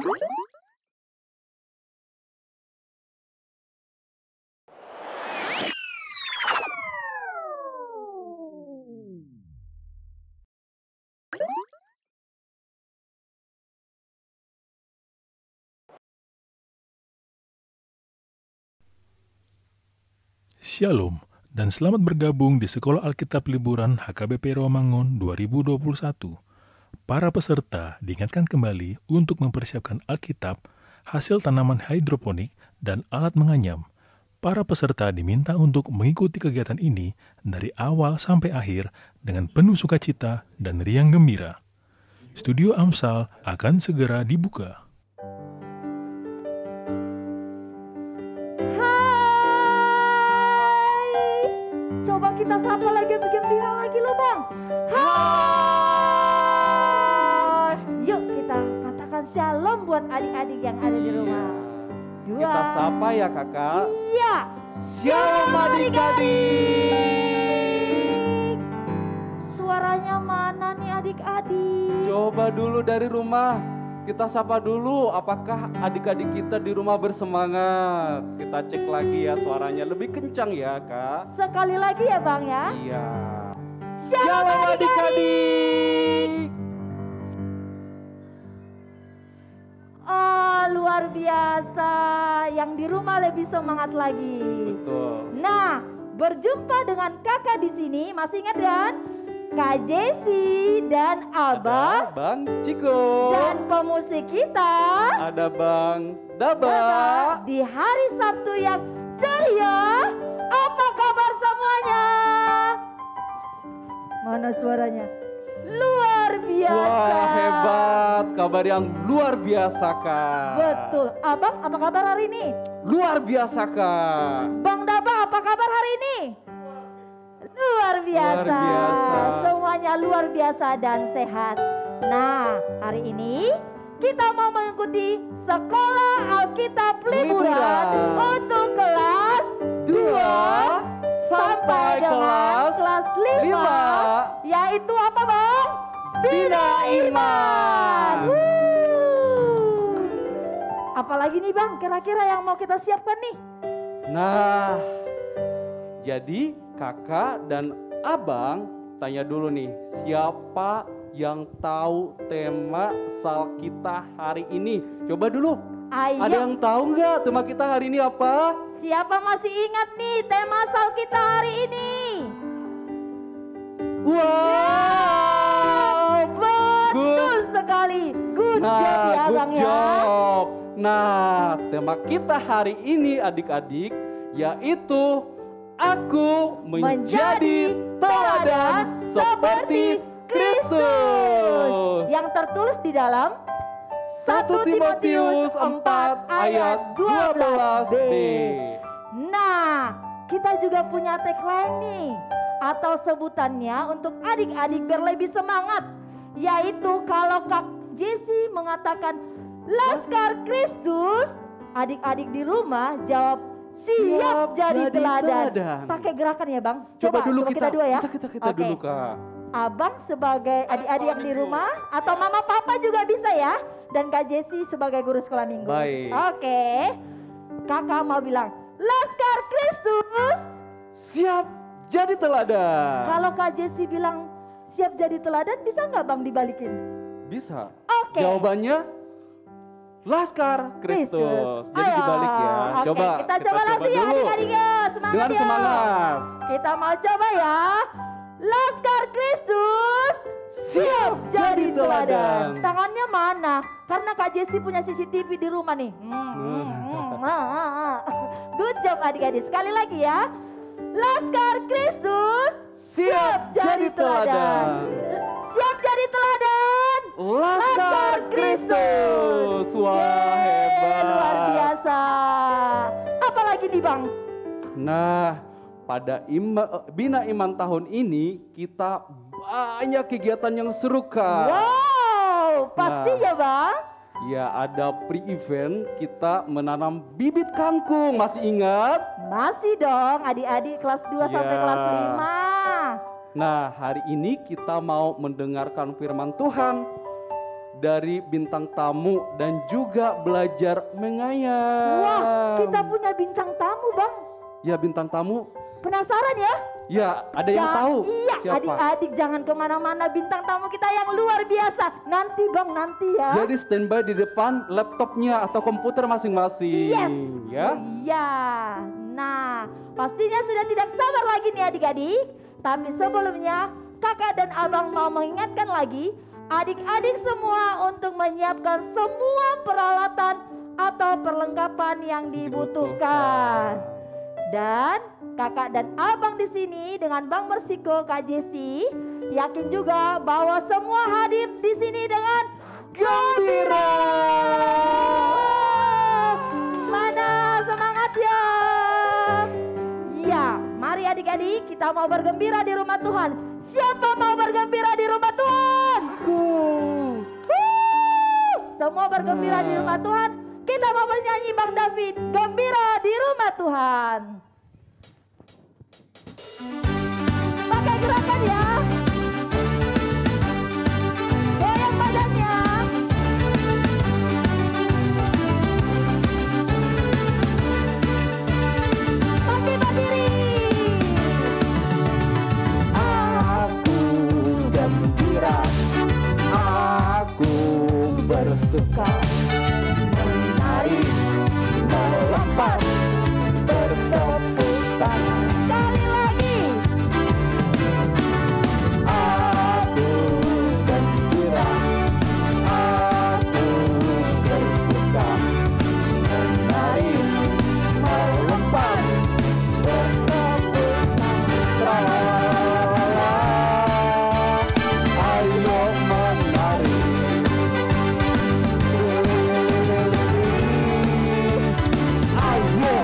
Shalom dan selamat bergabung di Sekolah Alkitab Liburan HKBP Rawamangun 2021. Para peserta diingatkan kembali untuk mempersiapkan Alkitab, hasil tanaman hidroponik, dan alat menganyam. Para peserta diminta untuk mengikuti kegiatan ini dari awal sampai akhir dengan penuh sukacita dan riang gembira. Studio Amsal akan segera dibuka. Coba kita sapa lagi, gembira lagi loh Bang. Hai. Yuk kita katakan shalom buat adik-adik yang ada di rumah. Kita sapa ya kakak. Iya. Shalom adik-adik. Suaranya mana nih adik-adik? Coba dulu dari rumah. Kita sapa dulu, apakah adik-adik kita di rumah bersemangat? Kita cek lagi ya suaranya, lebih kencang ya kak. Sekali lagi ya Bang ya. Iya. Shalom adik-adik. Oh luar biasa, yang di rumah lebih semangat lagi. Betul. Nah, berjumpa dengan kakak di sini, masih ingat kan? Kak Jessi dan Abang. Ada Bang Ciko. Dan pemusik kita. Ada Bang Daba. Di hari Sabtu yang ceria. Apa kabar semuanya? Mana suaranya? Luar biasa. Wah hebat, kabar yang luar biasa kak. Betul. Abang apa kabar hari ini? Luar biasa kak. Bang Daba apa kabar hari ini? Luar biasa. Luar biasa. Semuanya luar biasa dan sehat. Nah, hari ini kita mau mengikuti Sekolah Alkitab Liburan untuk kelas 2 sampai dengan kelas 5. Yaitu apa Bang? Bina Iman. Apalagi nih Bang, kira-kira yang mau kita siapkan nih? Nah, jadi kakak dan abang tanya dulu nih, siapa yang tahu tema sal kita hari ini? Coba dulu, Ayo. ada yang tahu nggak tema kita hari ini apa? Siapa masih ingat nih tema sal kita hari ini? Wow, Betul sekali. Good job ya Bang ya. job. Nah, tema kita hari ini adik-adik yaitu aku menjadi teladan seperti Kristus. Yang tertulis di dalam 1 Timotius 4 ayat 12b. Nah, kita juga punya tagline nih atau sebutannya untuk adik-adik biar lebih semangat, yaitu kalau Kak Jessi mengatakan Laskar Kristus, adik-adik di rumah jawab siap jadi teladan. Pakai gerakan ya Bang. Coba dulu kita dua ya. Kita Oke. dulu Kak. Abang sebagai adik-adik yang di rumah atau mama papa juga bisa ya. Dan Kak Jessi sebagai guru sekolah minggu. Baik. Oke. Kakak mau bilang Laskar Kristus Siap jadi teladan. Kalau Kak Jessi bilang siap jadi teladan, bisa nggak Bang dibalikin? Bisa. Oke. Jawabannya Laskar Kristus. Jadi Ayo. dibalik ya. Oke, Coba kita coba langsung ya dulu. adik-adiknya. Semangat Dengan ya. semangat. Kita mau coba ya. Laskar Kristus siap jadi teladan. Tangannya mana? Karena Kak Jessi punya CCTV di rumah nih. Good job adik-adik. Sekali lagi ya. Laskar Kristus Siap jadi teladan. Siap jadi teladan. Laskar Kristus. Wah hebat. Luar biasa. Apalagi nih Bang? Nah, pada Bina Iman tahun ini kita banyak kegiatan yang seru Kak. Wow, pasti ya Bang. Ya, ada pre-event kita menanam bibit kangkung. Masih ingat? Masih dong, adik-adik kelas 2 sampai kelas 5. Nah, hari ini kita mau mendengarkan firman Tuhan dari bintang tamu dan juga belajar mengayal. Wah, kita punya bintang tamu, Bang. Ya, bintang tamu. Penasaran ya? Ya, ada yang tahu. Iya, Siapa? adik-adik jangan kemana-mana, bintang tamu kita yang luar biasa. Nanti Bang, nanti ya. Jadi standby di depan laptopnya atau komputer masing-masing. Yes. Ya. Iya. Nah, pastinya sudah tidak sabar lagi nih adik-adik. Tapi sebelumnya, kakak dan abang mau mengingatkan lagi adik-adik semua untuk menyiapkan semua peralatan atau perlengkapan yang dibutuhkan. Dan kakak dan abang di sini dengan Bang Mersiko, Kak Jesi, yakin juga bahwa semua hadir di sini dengan gembira. Mana semangat ya? Ya, mari adik-adik kita mau bergembira di rumah Tuhan. Siapa mau bergembira di rumah Tuhan? Aku. Semua bergembira di rumah Tuhan. Kita mau menyanyi Bang David, gembira di rumah Tuhan. Pakai gerakan ya. Goyang badannya. Pakai berdiri. Aku gembira, aku bersuka, menari, melompat, bertepuk tangan. Sekali lagi. Aku gembira, aku bersuka, menari, melompat, bertepuk tangan. Ayo menari, ayo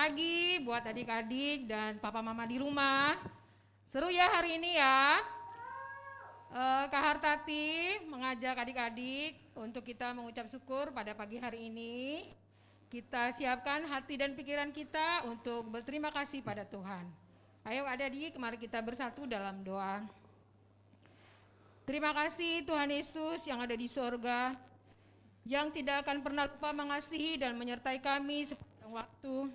pagi buat adik-adik dan papa mama di rumah. Seru ya hari ini ya. Kak Hartati mengajak adik-adik untuk kita mengucap syukur pada pagi hari ini. Kita siapkan hati dan pikiran kita untuk berterima kasih pada Tuhan. Ayo adik-adik, mari kita bersatu dalam doa. Terima kasih Tuhan Yesus yang ada di sorga, yang tidak akan pernah lupa mengasihi dan menyertai kami sepanjang waktu.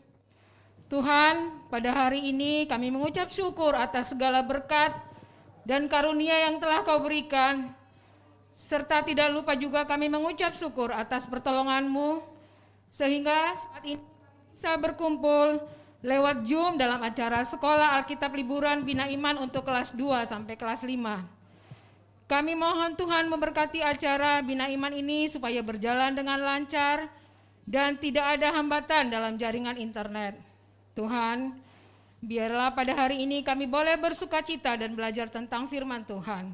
Tuhan, pada hari ini kami mengucap syukur atas segala berkat dan karunia yang telah Kau berikan, serta tidak lupa juga kami mengucap syukur atas pertolongan-Mu, sehingga saat ini bisa berkumpul lewat Zoom dalam acara Sekolah Alkitab Liburan Bina Iman untuk kelas 2 sampai kelas 5. Kami mohon Tuhan memberkati acara Bina Iman ini supaya berjalan dengan lancar dan tidak ada hambatan dalam jaringan internet. Tuhan, biarlah pada hari ini kami boleh bersukacita dan belajar tentang firman Tuhan.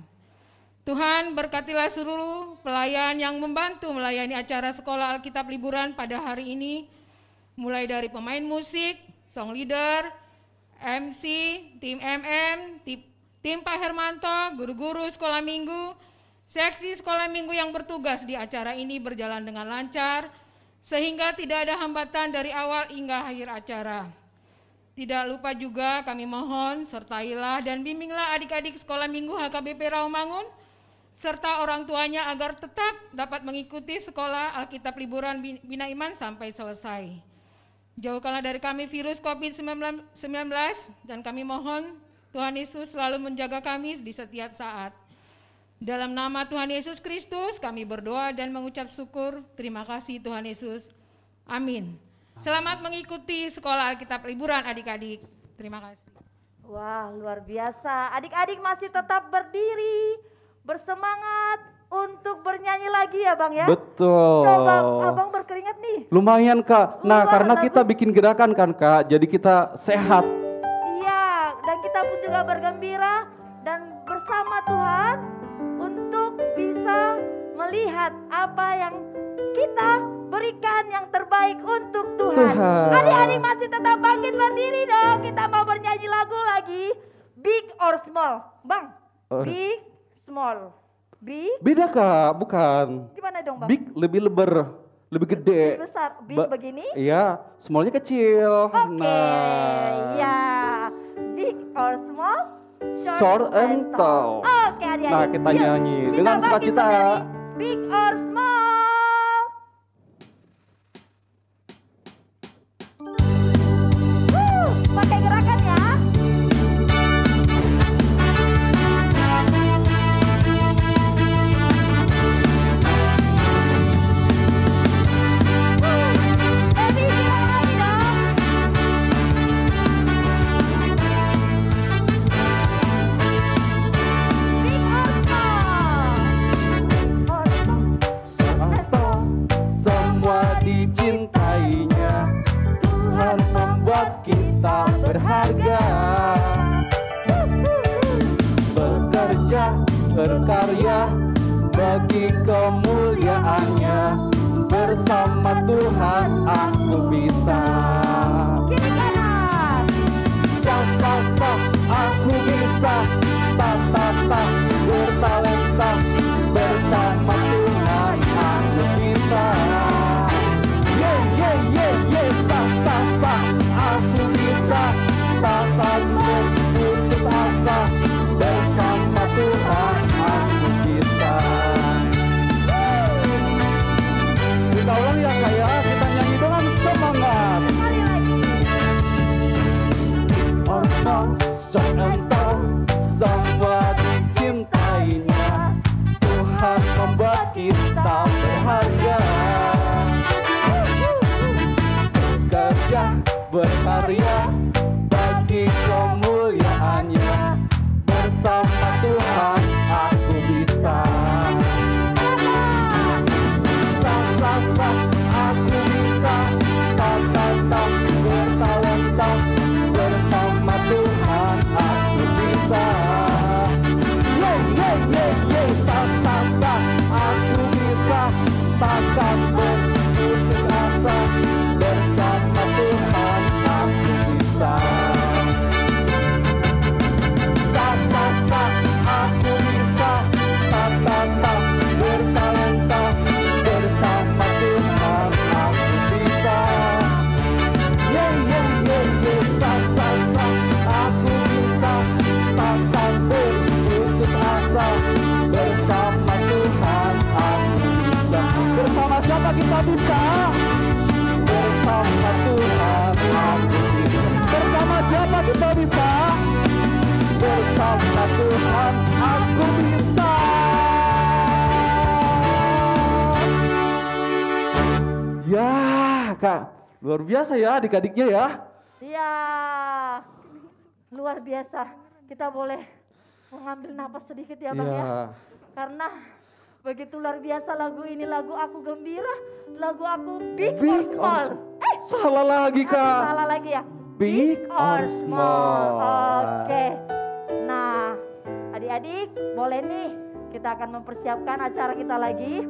Tuhan, berkatilah seluruh pelayan yang membantu melayani acara Sekolah Alkitab Liburan pada hari ini, mulai dari pemain musik, song leader, MC, tim MM, tim Pak Hermanto, guru-guru sekolah minggu, seksi sekolah minggu yang bertugas di acara ini berjalan dengan lancar, sehingga tidak ada hambatan dari awal hingga akhir acara. Tidak lupa juga kami mohon sertailah dan bimbinglah adik-adik sekolah minggu HKBP Rawamangun, serta orang tuanya agar tetap dapat mengikuti Sekolah Alkitab Liburan Bina Iman sampai selesai. Jauhkanlah dari kami virus COVID-19 dan kami mohon Tuhan Yesus selalu menjaga kami di setiap saat. Dalam nama Tuhan Yesus Kristus kami berdoa dan mengucap syukur. Terima kasih Tuhan Yesus. Amin. Selamat mengikuti Sekolah Alkitab Liburan adik-adik. Terima kasih. Wah, luar biasa. Adik-adik masih tetap berdiri, bersemangat untuk bernyanyi lagi ya Bang ya? Betul. Coba Abang berkeringat nih. Lumayan Kak. Nah, karena kita bikin gerakan kan Kak, jadi kita sehat. Iya, dan kita pun juga bergembira dan bersama Tuhan untuk bisa melihat apa yang kita berikan yang terbaik untuk Tuhan. Adik-adik masih tetap bangkit berdiri dong. Kita mau bernyanyi lagu lagi. Big or small. Bang, big, small. Big? Beda Kak, bukan. Gimana dong Bang? Big lebih lebar, lebih gede. Lebih besar. Big begini? Iya, smallnya kecil. Oke, ya. Big or small? Short and tall. Oke adik-adik. Nah, kita nyanyi dengan bangkit sukacita. berdiri. Big or small? Pakai gerakan ya. Baby, silakan lagi dong. Big or small? Atau semua dicintainya, Tuhan membuat kita berharga. Bekerja, berkarya bagi kemuliaannya, bersama Tuhan aku bisa. Kiri kanan. Sa, aku bisa. Ta, bertalenta, bersama Tuhan aku bisa. Sa, aku bisa. Putus asa, bersama Tuhan aku bisa. Kita ulang ya Kak ya, kita nyanyi dengan semangat. Sekali lagi. Orang seentau semua dicintainya, Tuhan membuat kita berharga. Bekerja, berkarya bagi kemuliaannya, bersama Tuhan aku bisa. Sa, aku bisa. Ta, bertalenta, bersama Tuhan aku bisa. Sa, aku bisa. Takkan berputus asa, bersama Tuhan aku siapa kita bisa? Bersama Tuhan aku bisa. Bersama siapa kita bisa? Bersama Tuhan aku bisa. Ya Kak, luar biasa ya adik-adiknya ya. Ya, luar biasa. Kita boleh mengambil napas sedikit ya Bang ya. Karena begitu luar biasa lagu ini, lagu aku gembira, lagu aku big or small. Salah lagi Kak. Salah lagi ya. Big or small. Oke. Nah, adik-adik boleh nih kita akan mempersiapkan acara kita lagi.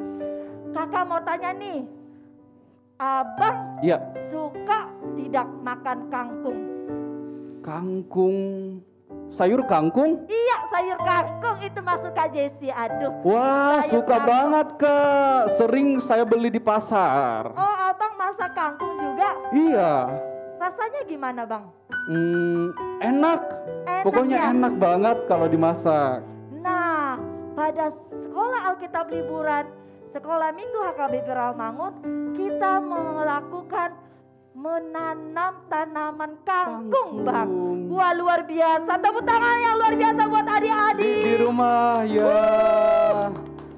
Kakak mau tanya nih, Abang Iya. suka tidak makan kangkung? Kangkung, sayur kangkung? Iya, sayur kangkung itu masuk Kak Jessie. Aduh. Wah, sayur suka kangkung. banget Kak. Sering saya beli di pasar. Oh, Abang masak kangkung juga? Iya. Rasanya gimana Bang? Enak. Pokoknya ya? enak banget kalau dimasak. Nah, pada sekolah Alkitab liburan, sekolah Minggu HKBP Rawamangun, kita melakukan menanam tanaman kangkung, Bang. Wah, luar biasa. Tepuk tangan yang luar biasa buat adik-adik. Di rumah ya.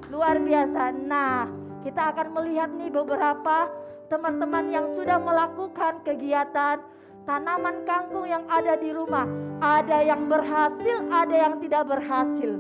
Luar biasa. Nah, kita akan melihat nih beberapa teman-teman yang sudah melakukan kegiatan tanaman kangkung yang ada di rumah. Ada yang berhasil, ada yang tidak berhasil.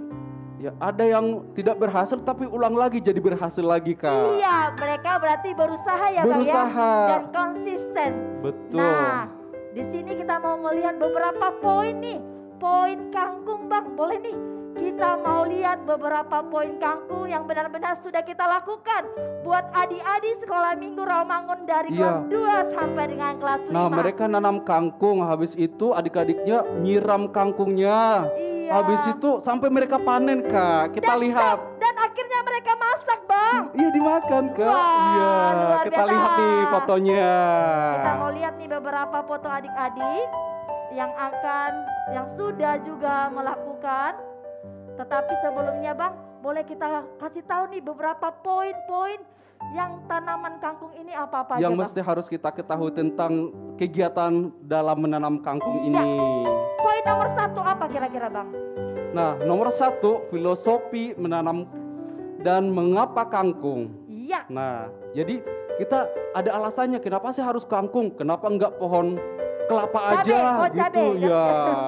Ya, ada yang tidak berhasil tapi ulang lagi jadi berhasil lagi Kak. Iya, mereka berarti berusaha ya Berusaha. Bang ya, dan konsisten. Betul. Nah, di sini kita mau melihat beberapa poin nih, poin kangkung Bang. Boleh nih, kita mau lihat beberapa poin kangkung yang benar-benar sudah kita lakukan buat adik-adik sekolah Minggu Rawamangun dari kelas 2 sampai dengan kelas 5. Nah, mereka nanam kangkung, habis itu adik-adiknya nyiram kangkungnya. Iya. Habis itu sampai mereka panen Kak. Kita lihat. Dan akhirnya mereka masak Bang. Iya, dimakan Kak. Wah, Iya, luar kita biasa. lihat nih fotonya. Kita mau lihat nih beberapa foto adik-adik yang sudah juga melakukan. Tetapi sebelumnya Bang, boleh kita kasih tahu nih beberapa poin-poin yang tanaman kangkung ini apa-apa aja Yang Bang? mesti harus kita ketahui tentang kegiatan dalam menanam kangkung Iya. ini. Poin nomor 1 apa kira-kira Bang? Nah, nomor 1 filosofi menanam dan mengapa kangkung. Iya. Nah, jadi kita ada alasannya kenapa sih harus kangkung, kenapa enggak pohon kelapa Cabe, aja cabe. gitu ya.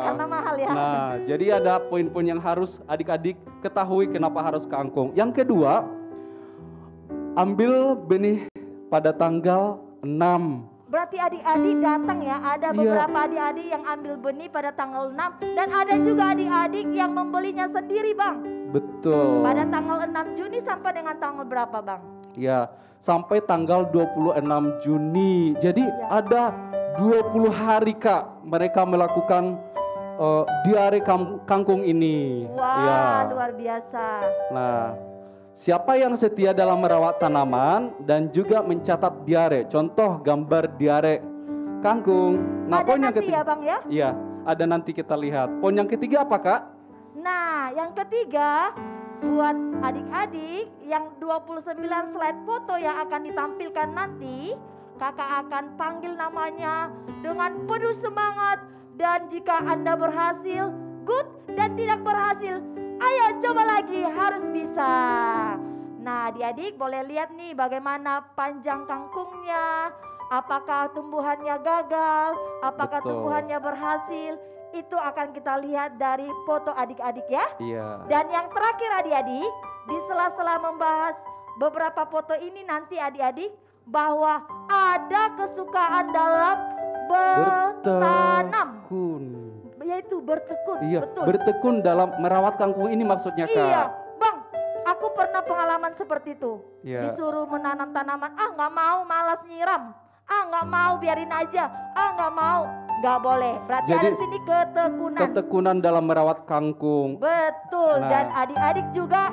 Karena mahal ya. Nah, jadi ada poin-poin yang harus adik-adik ketahui kenapa harus kangkung. Yang kedua, ambil benih pada tanggal 6. Berarti adik-adik datang ya, ada Iya. beberapa adik-adik yang ambil benih pada tanggal 6 dan ada juga adik-adik yang membelinya sendiri Bang. Betul. Pada tanggal 6 Juni sampai dengan tanggal berapa Bang? Ya, sampai tanggal 26 Juni. Jadi ada 20 hari Kak mereka melakukan diare kangkung ini. Wah, Ya. luar biasa. Nah, siapa yang setia dalam merawat tanaman dan juga mencatat diare? Contoh gambar diare kangkung. Nah, Ada poin yang nanti ketiga. ya Bang ya? Iya, ada nanti kita lihat. Poin yang ketiga apa Kak? Nah, yang ketiga buat adik-adik yang 29 slide foto yang akan ditampilkan nanti, kakak akan panggil namanya dengan penuh semangat. Dan jika Anda berhasil, good, dan tidak berhasil, ayo coba lagi, harus bisa. Nah, adik-adik boleh lihat nih bagaimana panjang kangkungnya, apakah tumbuhannya gagal, apakah Betul. tumbuhannya berhasil. Itu akan kita lihat dari foto adik-adik ya. Iya. Dan yang terakhir adik-adik, di sela-sela membahas beberapa foto ini nanti adik-adik, bahwa ada kesukaan dalam bertanam, Bertekun. yaitu bertekun. Iya, Betul. bertekun dalam merawat kangkung ini maksudnya Kak. Iya, Bang, aku pernah pengalaman seperti itu. Iya. Disuruh menanam tanaman, nggak mau, malas nyiram. Nggak mau, biarin aja. Nggak mau, nggak boleh. Berarti Jadi, ada di sini ketekunan. Ketekunan dalam merawat kangkung. Betul, Nah. dan adik-adik juga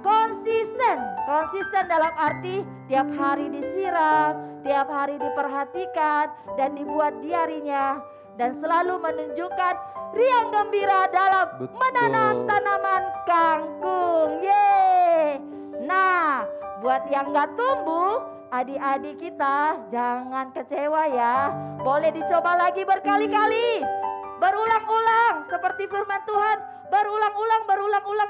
konsisten. Konsisten dalam arti tiap hari disiram, tiap hari diperhatikan, dan dibuat diarinya. Dan selalu menunjukkan riang gembira dalam Betul. menanam tanaman kangkung. Yeay. Nah, buat yang nggak tumbuh, adik-adik kita jangan kecewa ya. Boleh dicoba lagi berkali-kali. Berulang-ulang seperti firman Tuhan.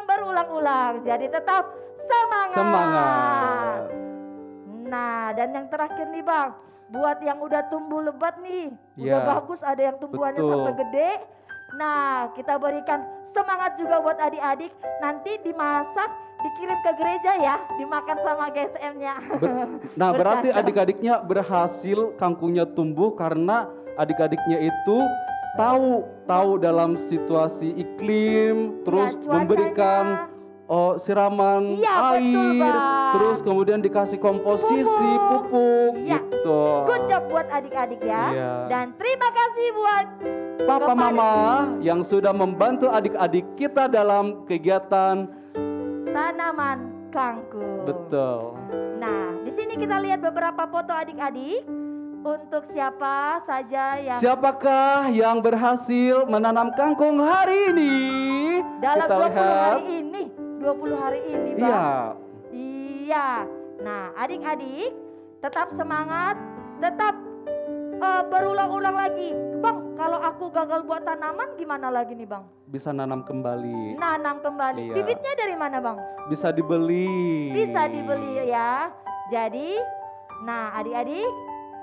Berulang-ulang. Jadi tetap semangat. Semangat. Nah, dan yang terakhir nih Bang, buat yang udah tumbuh lebat nih, udah Ya, bagus, ada yang tumbuhannya betul. sampai gede. Nah, kita berikan semangat juga buat adik-adik, nanti dimasak, dikirim ke gereja ya, dimakan sama GSM-nya. Nah, berarti Bercacah. adik-adiknya berhasil kangkungnya tumbuh karena adik-adiknya itu tahu dalam situasi iklim, terus cuacanya. memberikan siraman Iya, betul, air, Bang. terus kemudian dikasih komposisi pupuk Iya. gitu. Good job buat adik-adik ya. Iya. Dan terima kasih buat Papa kepada- Mama yang sudah membantu adik-adik kita dalam kegiatan. tanaman kangkung. Betul. Nah, di sini kita lihat beberapa foto adik-adik. Untuk siapa saja yang Siapakah yang berhasil menanam kangkung hari ini? dalam Kita 20 lihat. hari ini, 20 hari ini, Bang. Iya. Iya. Nah, adik-adik tetap semangat, tetap berulang-ulang lagi. Bang, kalau aku gagal buat tanaman gimana lagi nih, Bang? Bisa nanam kembali. Nanam kembali. Iya. Bibitnya dari mana, Bang? Bisa dibeli. Bisa dibeli ya. Jadi, nah adik-adik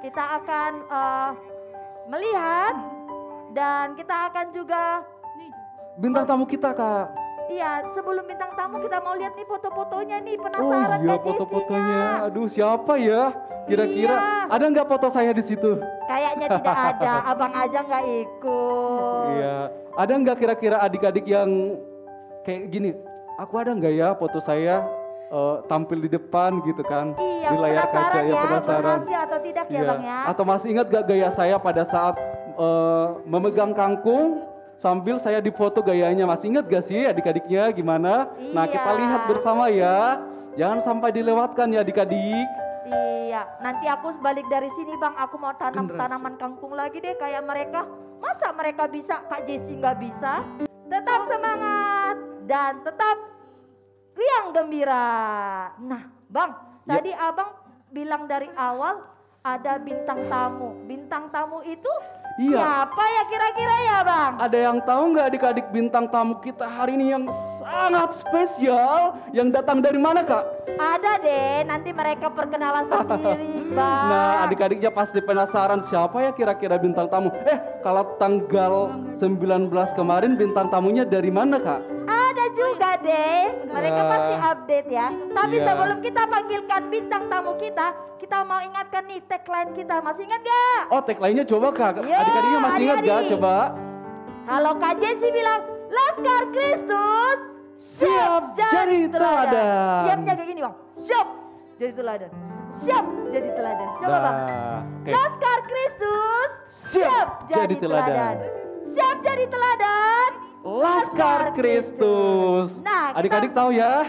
kita akan melihat dan kita akan juga, Bintang tamu kita, Kak. iya sebelum bintang tamu kita mau lihat nih foto-fotonya nih, Oh penasaran iya, Kak foto-fotonya. Jessica? Aduh, siapa ya? Kira-kira Iya. ada nggak foto saya di situ? Kayaknya tidak ada, abang aja nggak ikut. Iya. Ada nggak kira-kira adik-adik yang kayak gini? Aku ada nggak ya foto saya tampil di depan gitu kan? Iya, Di layar kaca penasaran ya, ya, penasaran. berhasil atau tidak ya Iya. Bang ya? Atau masih ingat gak gaya saya pada saat memegang kangkung sambil saya difoto gayanya? Masih ingat gak sih adik-adiknya gimana? Nah, kita Iya. lihat bersama ya. Jangan sampai dilewatkan ya adik-adik. Iya, nanti aku balik dari sini Bang, aku mau tanam tanaman kangkung lagi deh kayak mereka. Masa mereka bisa, Kak Jessie nggak bisa? Tetap semangat dan tetap riang gembira. Nah, Bang, Ya. tadi Abang bilang dari awal ada bintang tamu. Bintang tamu itu Iya. siapa ya kira-kira ya Bang? Ada yang tahu nggak adik-adik bintang tamu kita hari ini yang sangat spesial? Yang datang dari mana, Kak? Ada deh, nanti mereka perkenalan sendiri Bang. Nah, adik-adiknya pasti penasaran siapa ya kira-kira bintang tamu. Kalau tanggal 19 kemarin bintang tamunya dari mana, Kak? Ada juga deh, mereka Wah. pasti update ya. Tapi Iya. sebelum kita panggilkan bintang tamu kita mau ingatkan nih tagline kita. Masih ingat gak? Oh, tagline-nya coba, Kak. Iya, Adik-adiknya masih ingat gak? adik-adik. Coba. Kalau Kak Jessie bilang, Laskar Kristus Siap jadi teladan. Siapnya kayak gini Bang, siap jadi teladan. Siap jadi teladan. Coba Bang. Oke. Laskar Kristus Siap jadi teladan. Siap jadi teladan. Laskar Kristus. Nah, Adik-adik tahu ya?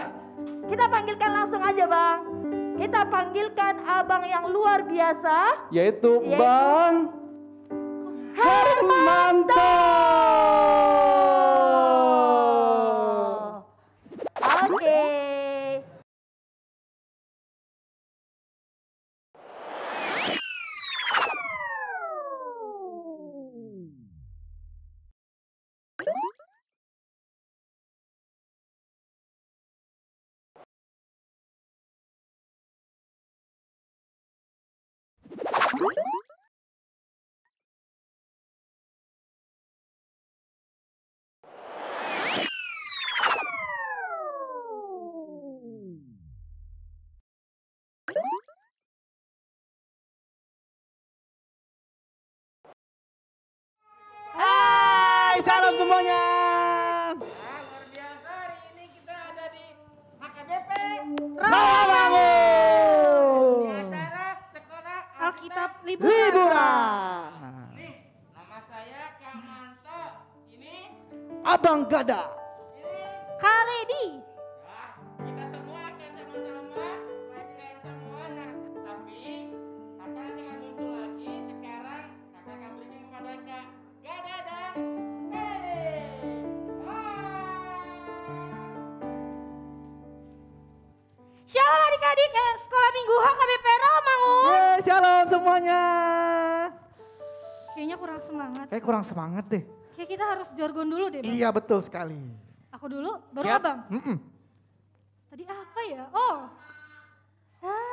Kita panggilkan langsung aja Bang. Kita panggilkan abang yang luar biasa. Yaitu Yaitu Bang Hermanto. Oke. Hai, salam semuanya. Rawamangun. Alkitab Liburan. Nama saya Kang Manto. Ini Abang Gada. Karedi. kita semua akan sama-sama makan semua. Nah, tapi kakak nanti akan muncul lagi. Sekarang kakak akan berikan kepada Kak Gada dan Ede. Shalom adik-adik Sekolah Minggu HKBP Rawamangun. kayaknya kurang semangat. Kayak kurang semangat deh. Kayak kita harus jargon dulu deh, Bang. Iya betul sekali. Aku dulu, baru Siap? Abang. Mm-mm. Tadi apa ya? Oh.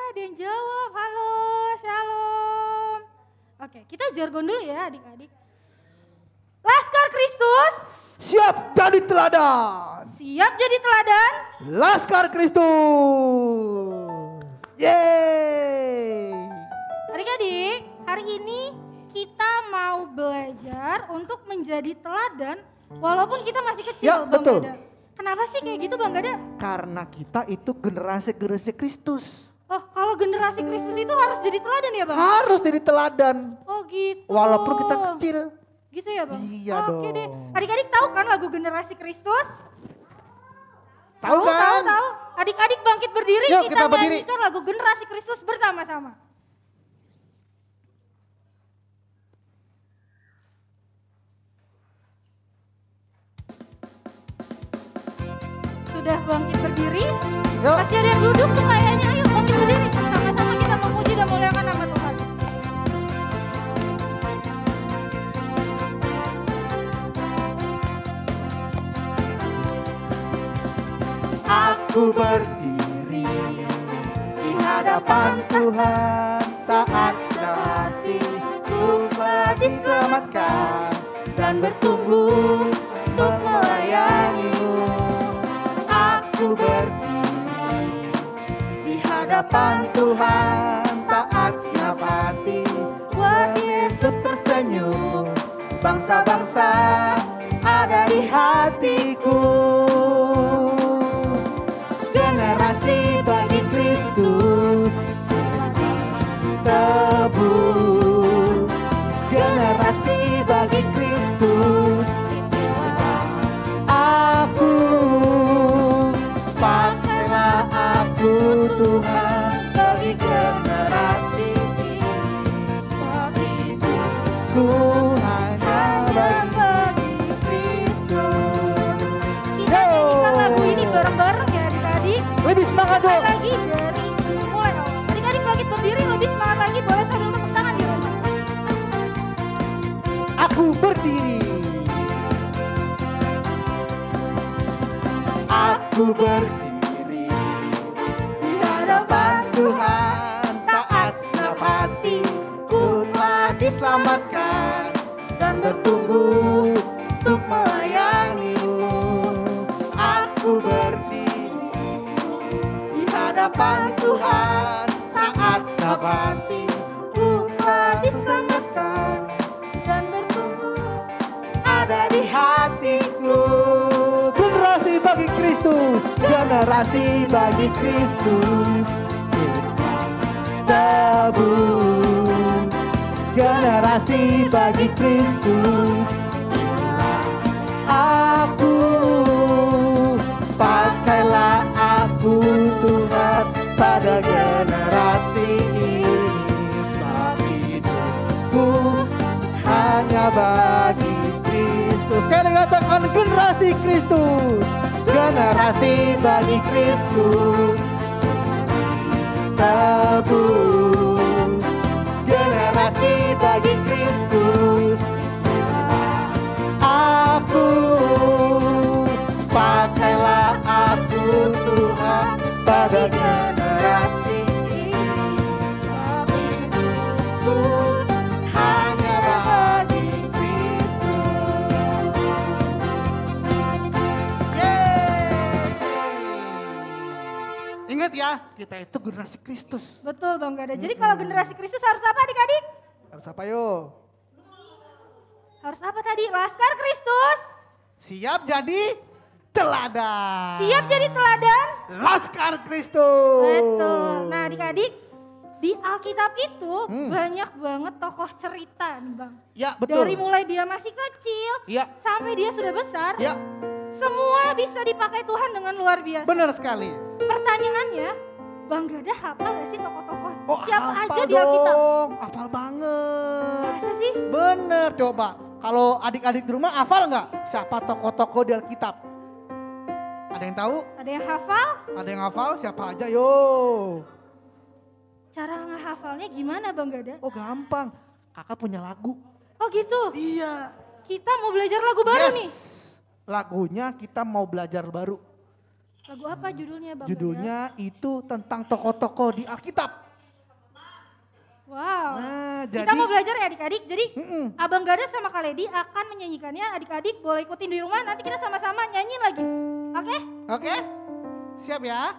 Dia yang jawab. Halo, shalom. Oke, kita jargon dulu ya adik-adik. Laskar Kristus. Siap jadi teladan. Siap jadi teladan. Laskar Kristus. Yeay. Adik-adik, hari ini kita mau belajar untuk menjadi teladan walaupun kita masih kecil, Ya, Bang betul. Gada. Kenapa sih kayak gitu, Bang Gada? Karena kita itu generasi Kristus. Oh, kalau generasi Kristus itu harus jadi teladan ya, Bang? Harus jadi teladan. Oh, gitu. Walaupun kita kecil. Gitu ya, Bang? Iya Oke dong. deh. Adik-adik tahu kan lagu generasi Kristus? Tahu kan? Tahu. Adik-adik bangkit berdiri, Yuk, kita berdiri. nyanyikan lagu generasi Kristus bersama-sama. Sudah bangkit berdiri? Yuk. Masih ada yang duduk tuh kayaknya. Ayo bangkit berdiri. Sama-sama kita memuji dan muliakan nama Tuhan. Aku berdiri di hadapan Tuhan, taat hati, ku telah diselamatkan dan bertumbuh untuk melayani-Mu. Aku berdiri di hadapan Tuhan, taat segenap hati, buat Yesus tersenyum. Bangsa-bangsa ada di hatiku. Generasi bagi Kristus tebus. Generasi bagi Kristus. Aku pakailah aku Tuhan bagi generasi ini. Hidupku hanya bagi Kristus. Kita nyanyikan lagu ini bareng-bareng ya adik-adik. Lebih semangat Mulai dong. lagi dari mulai awal. Adik-adik bangkit berdiri lebih semangat lagi, boleh sambil tepuk tangan di rumah. Aku berdiri. Aku berdiri di hadapan Tuhan, taat segenap hati, ku telah diselamatkan dan bertumbuh untuk melayani-Mu. Aku berdiri di hadapan Tuhan, taat segenap hati, ku telah diselamatkan dan bertumbuh ada di hatiku. Generasi bagi Kristus, generasi bagi Kristus. Tebus, generasi bagi Kristus. Aku pakailah aku Tuhan pada generasi ini. Sebab hidupku hanya bagi Kristus. Kalian katakan generasi Kristus. Generasi bagi Kristus. Tebus. Generasi bagi Kristus. Aku pakailah aku Tuhan pada generasi ini. Sebab hidupku hanya bagi Kristus. Yeay. Ingat ya, kita itu generasi Kristus. Betul Bang Gada. Jadi kalau generasi Kristus harus apa adik-adik? Harus apa yo? Harus apa tadi? Laskar Kristus. Siap jadi teladan. Siap jadi teladan. Laskar Kristus. Betul. Nah adik-adik, di Alkitab itu banyak banget tokoh cerita nih Bang. Ya betul. Dari mulai dia masih kecil Ya, sampai dia sudah besar. ya Semua bisa dipakai Tuhan dengan luar biasa. benar sekali. Pertanyaannya, Bang Gada hafal gak sih tokoh-tokoh? Oh Siapa hafal aja di Alkitab? dong, hafal banget. Masa sih? Bener, coba. Kalau adik-adik di rumah hafal nggak siapa tokoh-tokoh di Alkitab? Ada yang tahu? Ada yang hafal? Ada yang hafal? Siapa aja? Yo. Cara ngehafalnya gimana Bang Gada? Oh gampang. Kakak punya lagu. Oh gitu. Iya. Kita mau belajar lagu baru nih. Lagunya kita mau belajar baru. Lagu apa judulnya Bang? Judulnya itu tentang tokoh-tokoh di Alkitab. Wow. Nah, Kita mau belajar ya adik-adik. Jadi Abang Gada sama Kak Ledi akan menyanyikannya. Adik-adik boleh ikutin di rumah. Nanti kita sama-sama nyanyi lagi. Oke? Oke? Siap ya?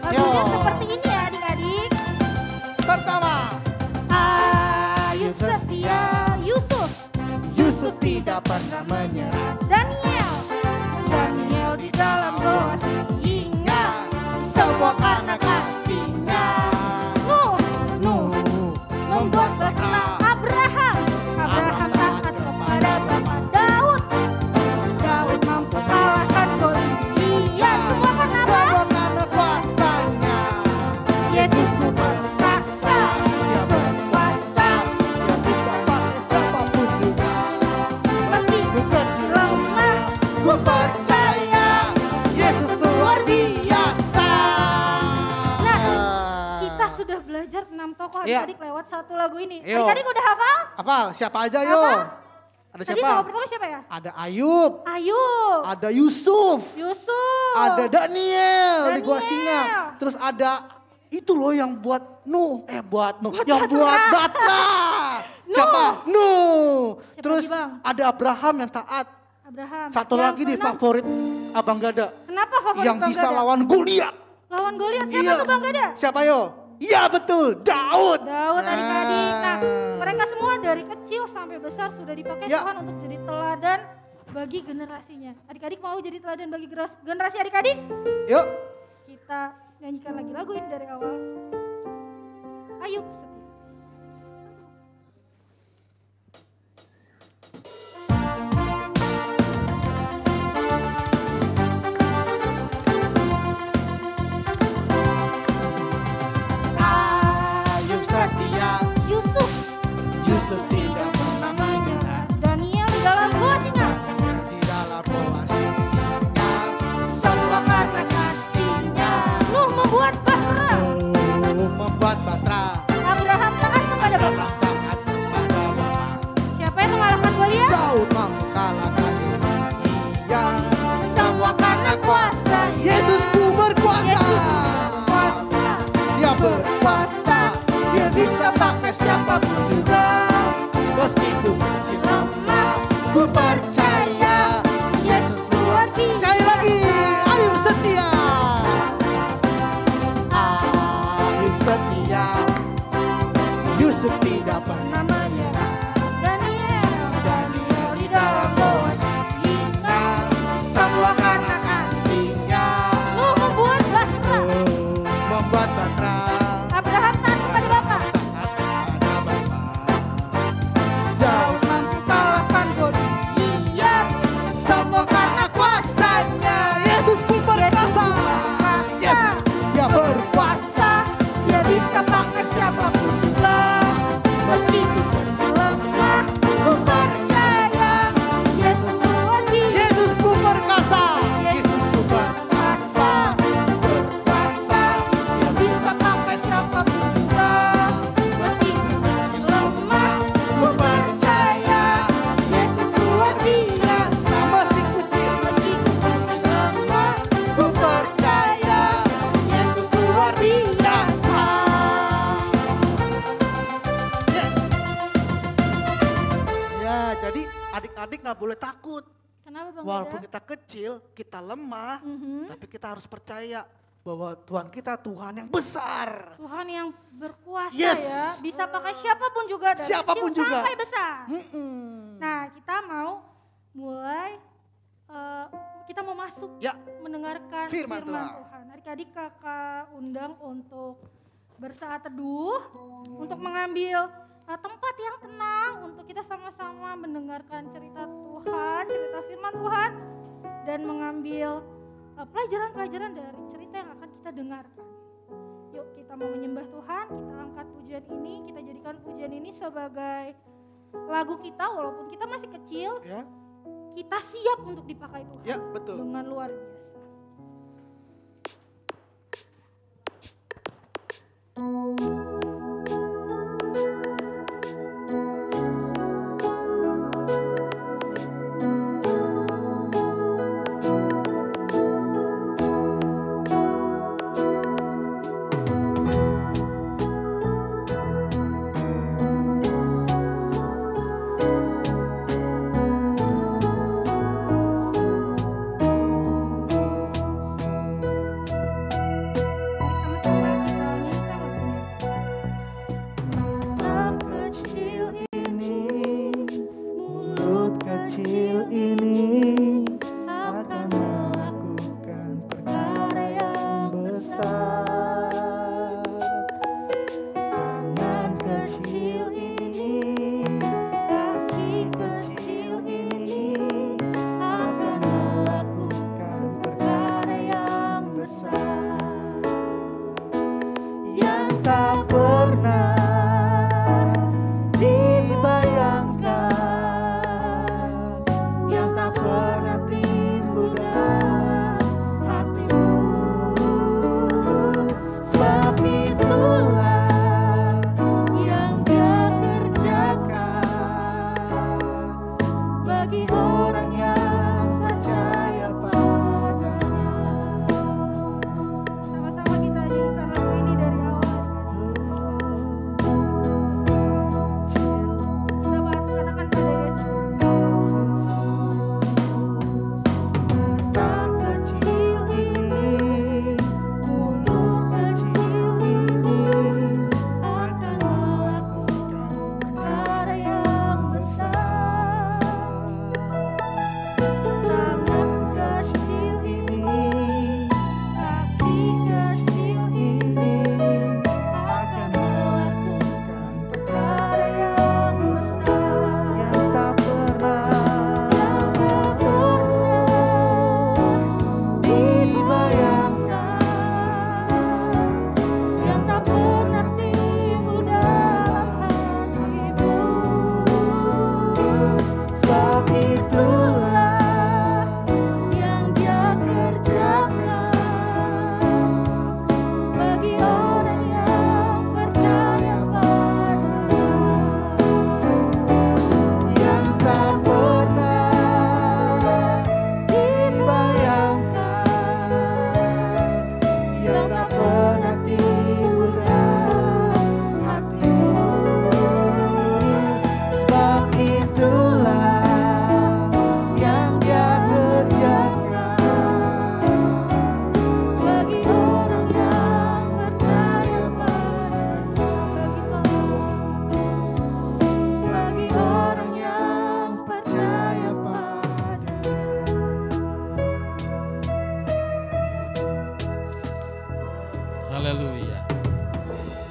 Lagunya seperti ini ya adik-adik. Pertama, Ayub setia, Yusuf tidak pernah menyerah. Daniel di dalam goa singa. Semua karena kasihnya. Nuh membuat bahtera. Abraham taat kepada Bapa Daud. Daud mampu kalahkan Goliat. Semua karena apa? Semua karena kuasanya. Yesusku berkuasa. Dia berkuasa. Dia bisa pakai siapapun juga. Meski Ku kecil lemah, ku percaya Yesus luar biasa. Nah, kita sudah belajar 6 tokoh Iya. adik-adik lewat satu lagu ini. Yo. Adik-adik udah hafal? Hafal, siapa aja yo? Hafal? Ada Tadi siapa? tokoh pertama siapa ya? Ada Ayub, Ayub, ada Yusuf, Yusuf, ada Daniel di gua Daniel. singa. Terus ada itu loh yang buat Buat yang Batra. buat Batra. Siapa? Nuh. Siapa Terus lagi, Bang? ada Abraham yang taat. Abraham. Satu Yang lagi nih keenam. favorit Abang Gada. Kenapa favorit Yang Bang bisa Gada? lawan Goliat. Lawan Goliat siapa Iya. tuh Bang Gada? Siapa yo? Iya betul, Daud. Daud adik-adik. Nah, mereka semua dari kecil sampai besar sudah dipakai Ya. Tuhan untuk jadi teladan bagi generasinya. Adik-adik mau jadi teladan bagi generasi adik-adik? Yuk. Kita nyanyikan lagi lagu ini dari awal. Ayub setia. Ayub setia, Yusuf Yusuf tidak pernah menyerah. Daniel di dalam gua singa. Di dalam doa singa, Semua karena kasihnya. Nuh membuat bahtera. membuat Batra. Abraham taat kepada Bapa. Taat kepada Bapa. Siapa yang mengalahkan Goliat? Daud mampu kalahkan Iya. Semua karena kuasa Yesusku berkuasa. Kuasa. Dia berkuasa. Dia bisa pakai siapapun juga. Meskipun kecil lemah, ku percaya Yesus luar biasa. Sekali lagi, Ayub setia. Ayub setia. Yusuf tidak pernah menyerah. Daniel di dalam goa singa. Semua karena kasihnya. Nuh membuat bahtera. Membuat Batra. Abraham taat kepada Bapa. Ada Bapa. Daud mampu kalahkan Goliat. Semua karena kuasanya. Yesusku berkuasa. Yes, dia berkuasa. Dia bisa pakai siapapun juga. Meskipun kecil lemah, Ku percaya Yesus luar biasa. Yesusku berkuasa. Yesusku berkuasa. Berkuasa. Dia bisa pakai siapapun juga. Meskipun kecil lemah, Ku percaya Yesus luar biasa. masih kecil. Meskipun kecil lemah, Ku percaya Yesus luar biasa. Ya, jadi adik-adik nggak boleh takut. Kenapa Bang Walaupun Gada? kita kecil, kita lemah, Mhm. tapi kita harus percaya bahwa Tuhan kita Tuhan yang besar. Tuhan yang berkuasa Yes. ya, bisa pakai siapapun juga dari Siapapun kecil juga. sampai besar. Mm-mm. Nah, kita mau mulai kita mau masuk Ya, mendengarkan Firman firman Tuhan. Tuhan. Adik-adik kakak undang untuk bersaat teduh, untuk mengambil tempat yang tenang untuk kita sama-sama mendengarkan cerita Tuhan, cerita firman Tuhan, dan mengambil pelajaran-pelajaran dari cerita yang akan kita dengarkan. Yuk Yuk kita mau menyembah Tuhan, kita angkat pujian ini, kita jadikan pujian ini sebagai lagu kita walaupun kita masih kecil. Ya, Kita siap untuk dipakai Tuhan. ya betul. Dengan luar biasa.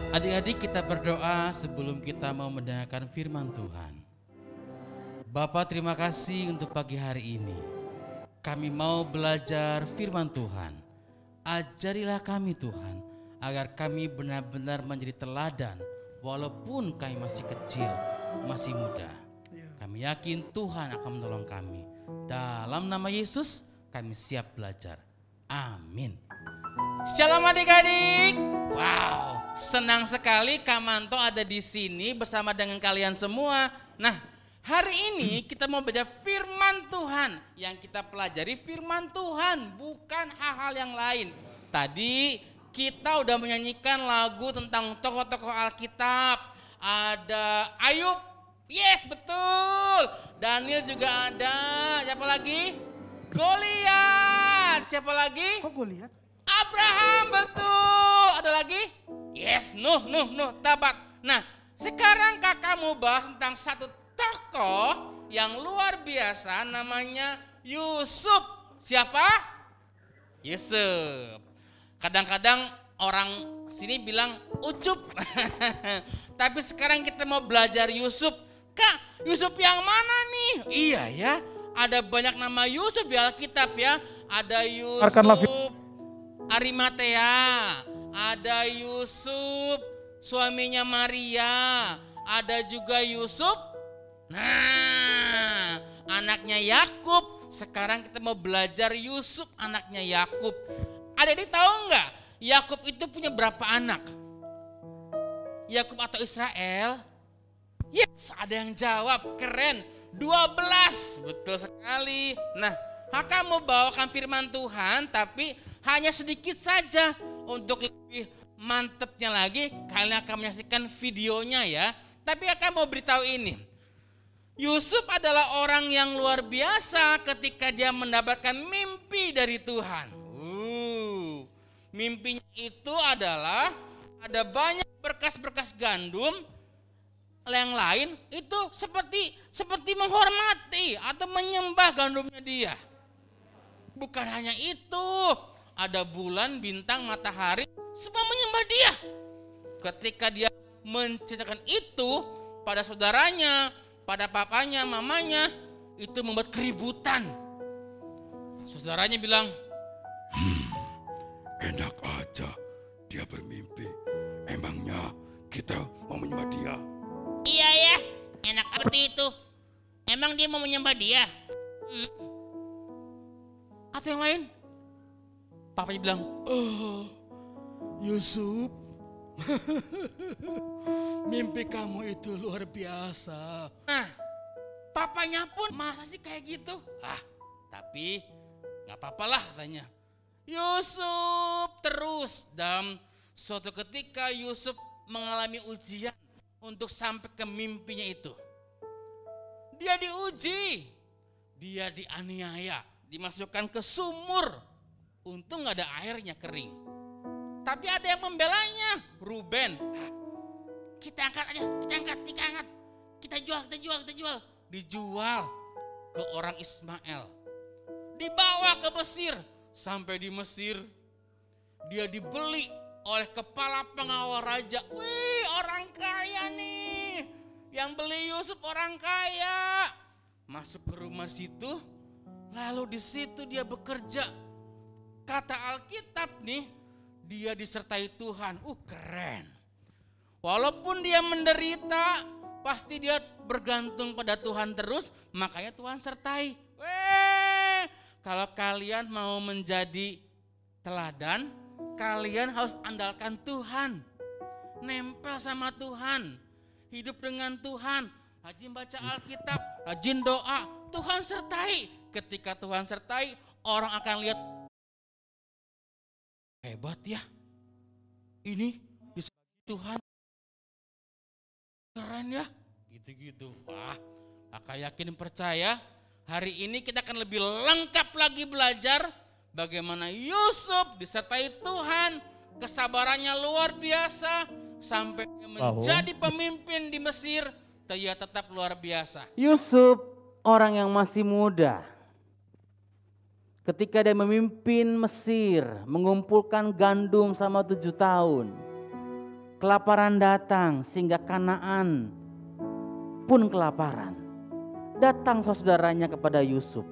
Adik-adik, kita berdoa sebelum kita mau mendengarkan firman Tuhan. Bapak, terima kasih untuk pagi hari ini. Kami mau belajar firman Tuhan. Ajarilah kami Tuhan, agar kami benar-benar menjadi teladan walaupun kami masih kecil, masih muda. Kami yakin Tuhan akan menolong kami. Dalam nama Yesus kami siap belajar. Amin. Shalom adik-adik. Wow, senang sekali Kak Manto ada di sini bersama dengan kalian semua. Nah, hari ini kita mau belajar firman Tuhan. Yang kita pelajari firman Tuhan, bukan hal-hal yang lain. Tadi kita udah menyanyikan lagu tentang tokoh-tokoh Alkitab. Ada Ayub, yes betul. Daniel juga ada. Siapa lagi? Goliat. Siapa lagi? Kok gue lihat? Abraham, betul. Ada lagi? Yes, Nuh, Tabat. Nah, sekarang kakak mau bahas tentang satu tokoh yang luar biasa namanya Yusuf. Siapa? Yusuf. Kadang-kadang orang sini bilang Ucup. Tapi sekarang kita mau belajar Yusuf. Kak, Yusuf yang mana nih? Iya ya, ada banyak nama Yusuf di Alkitab ya. Ada Yusuf Arimatea, Ada Yusuf, suaminya Maria. Ada juga Yusuf, nah anaknya Yakub. Sekarang kita mau belajar Yusuf, anaknya Yakub. Adik-adik tahu nggak, Yakub itu punya berapa anak? Yakub atau Israel? Yes, ada yang jawab, keren. 12, betul sekali. Nah, Kakak mau bawakan firman Tuhan, tapi hanya sedikit saja. Untuk lebih mantepnya lagi, kalian akan menyaksikan videonya ya. Tapi Kakak mau beritahu ini. Yusuf adalah orang yang luar biasa ketika dia mendapatkan mimpi dari Tuhan. Mimpinya itu adalah ada banyak berkas-berkas gandum. Yang lain itu seperti menghormati atau menyembah gandumnya dia. Bukan hanya itu, ada bulan, bintang, matahari, semua menyembah dia. Ketika dia menceritakan itu pada saudaranya, pada papanya, mamanya, itu membuat keributan. Saudaranya bilang, enak aja dia bermimpi. Emangnya kita mau menyembah dia? iya ya, enak seperti itu. Emang dia mau menyembah dia? Atau yang lain? Papanya bilang, Yusuf, mimpi kamu itu luar biasa. nah papanya pun masa sih kayak gitu? Tapi gak apa-apalah katanya. Yusuf terus. Dalam suatu ketika Yusuf mengalami ujian untuk sampai ke mimpinya itu. Dia diuji, dia dianiaya, dimasukkan ke sumur. Untung gak ada airnya, kering. Tapi ada yang membelanya, Ruben. Kita angkat aja, kita angkat. Kita jual. Dijual ke orang Ismail. Dibawa ke Mesir. Sampai di Mesir, dia dibeli oleh kepala pengawal raja. Wih, orang kaya nih. Yang beli Yusuf orang kaya. Masuk ke rumah situ, lalu di situ dia bekerja. Kata Alkitab nih, dia disertai Tuhan. Keren. Walaupun dia menderita, pasti dia bergantung pada Tuhan terus, makanya Tuhan sertai. Kalau kalian mau menjadi teladan, kalian harus andalkan Tuhan. Nempel sama Tuhan. Hidup dengan Tuhan. Rajin baca Alkitab, rajin doa. Tuhan sertai. Ketika Tuhan sertai, orang akan lihat, hebat ya. Ini disertai Tuhan. Keren ya. Gitu-gitu. Wah, Kakak yakin percaya. Hari ini kita akan lebih lengkap lagi belajar bagaimana Yusuf disertai Tuhan, kesabarannya luar biasa sampai dia menjadi pemimpin di Mesir. Dia tetap luar biasa. Yusuf orang yang masih muda. Ketika dia memimpin Mesir, mengumpulkan gandum selama 7 tahun. Kelaparan datang sehingga Kanaan pun kelaparan. Datang saudaranya kepada Yusuf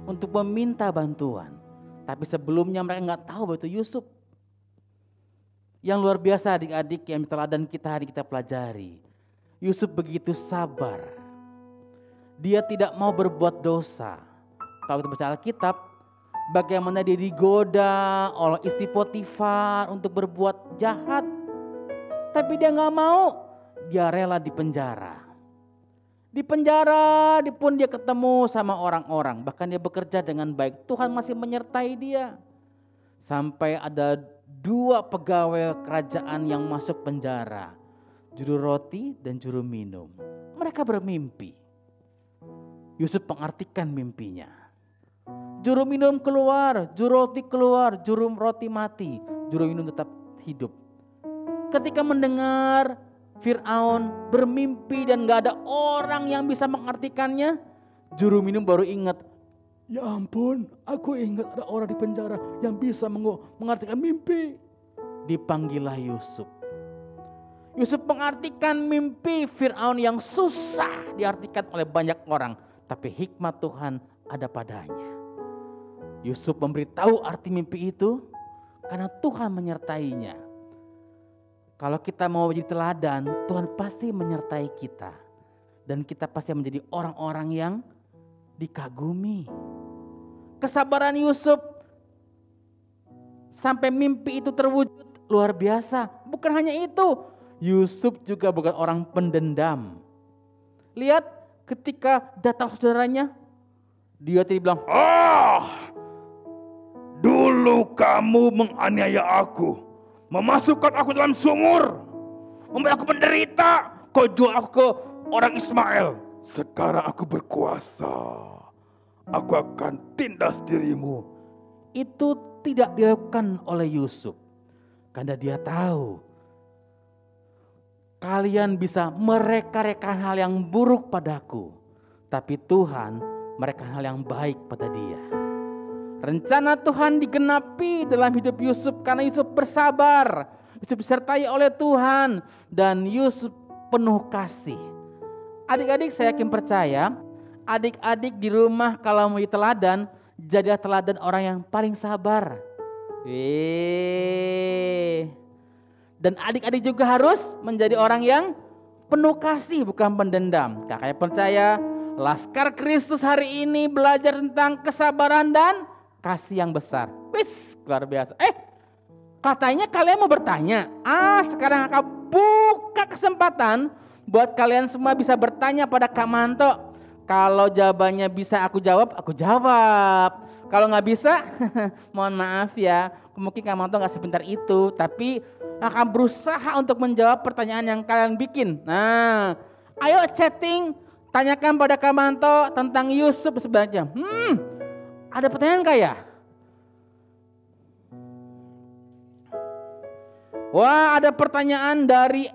untuk meminta bantuan. Tapi sebelumnya mereka nggak tahu bahwa itu Yusuf. Yang luar biasa adik-adik yang teladan kita hari kita pelajari. Yusuf begitu sabar. Dia tidak mau berbuat dosa. Kalau kita baca Alkitab, bagaimana dia digoda oleh istri Potifar untuk berbuat jahat. Tapi dia nggak mau. Dia rela dipenjara. Di penjara pun dia ketemu sama orang-orang. Bahkan dia bekerja dengan baik. Tuhan masih menyertai dia. Sampai ada 2 pegawai kerajaan yang masuk penjara. Juru roti dan juru minum. Mereka bermimpi. Yusuf mengartikan mimpinya. Juru minum keluar, juru roti keluar, juru roti mati. Juru minum tetap hidup. Ketika mendengar Fir'aun bermimpi dan gak ada orang yang bisa mengartikannya, juru minum baru ingat, ya ampun, aku ingat ada orang di penjara yang bisa mengartikan mimpi. Dipanggillah Yusuf. Yusuf mengartikan mimpi Fir'aun yang susah diartikan oleh banyak orang, tapi hikmat Tuhan ada padanya. Yusuf memberitahu arti mimpi itu karena Tuhan menyertainya. Kalau kita mau jadi teladan, Tuhan pasti menyertai kita. Dan kita pasti menjadi orang-orang yang dikagumi. Kesabaran Yusuf sampai mimpi itu terwujud luar biasa. Bukan hanya itu, Yusuf juga bukan orang pendendam. Lihat ketika datang saudaranya, dia tidak bilang, Dulu kamu menganiaya aku, memasukkan aku dalam sumur, membuat aku menderita. Kau jual aku ke orang Ismail. Sekarang aku berkuasa, aku akan tindas dirimu. Itu tidak dilakukan oleh Yusuf. Karena dia tahu, kalian bisa mereka-reka hal yang buruk padaku, tapi Tuhan mereka hal yang baik pada dia. Rencana Tuhan digenapi dalam hidup Yusuf karena Yusuf bersabar. Yusuf disertai oleh Tuhan dan Yusuf penuh kasih. Adik-adik, saya yakin percaya, adik-adik di rumah kalau mau teladan, jadilah teladan orang yang paling sabar. Dan adik-adik juga harus menjadi orang yang penuh kasih, bukan pendendam. Kakak percaya Laskar Kristus hari ini belajar tentang kesabaran dan kasih yang besar. Wis, luar biasa. Katanya kalian mau bertanya. Sekarang Kakak buka kesempatan buat kalian semua bisa bertanya pada Kak Manto. Kalau jawabannya bisa aku jawab, aku jawab. Kalau nggak bisa, mohon maaf ya. Mungkin Kak Manto nggak sepintar itu, tapi akan berusaha untuk menjawab pertanyaan yang kalian bikin. Nah, ayo chatting, tanyakan pada Kak Manto tentang Yusuf sebenarnya. Ada pertanyaan nggak ya? Wah, ada pertanyaan dari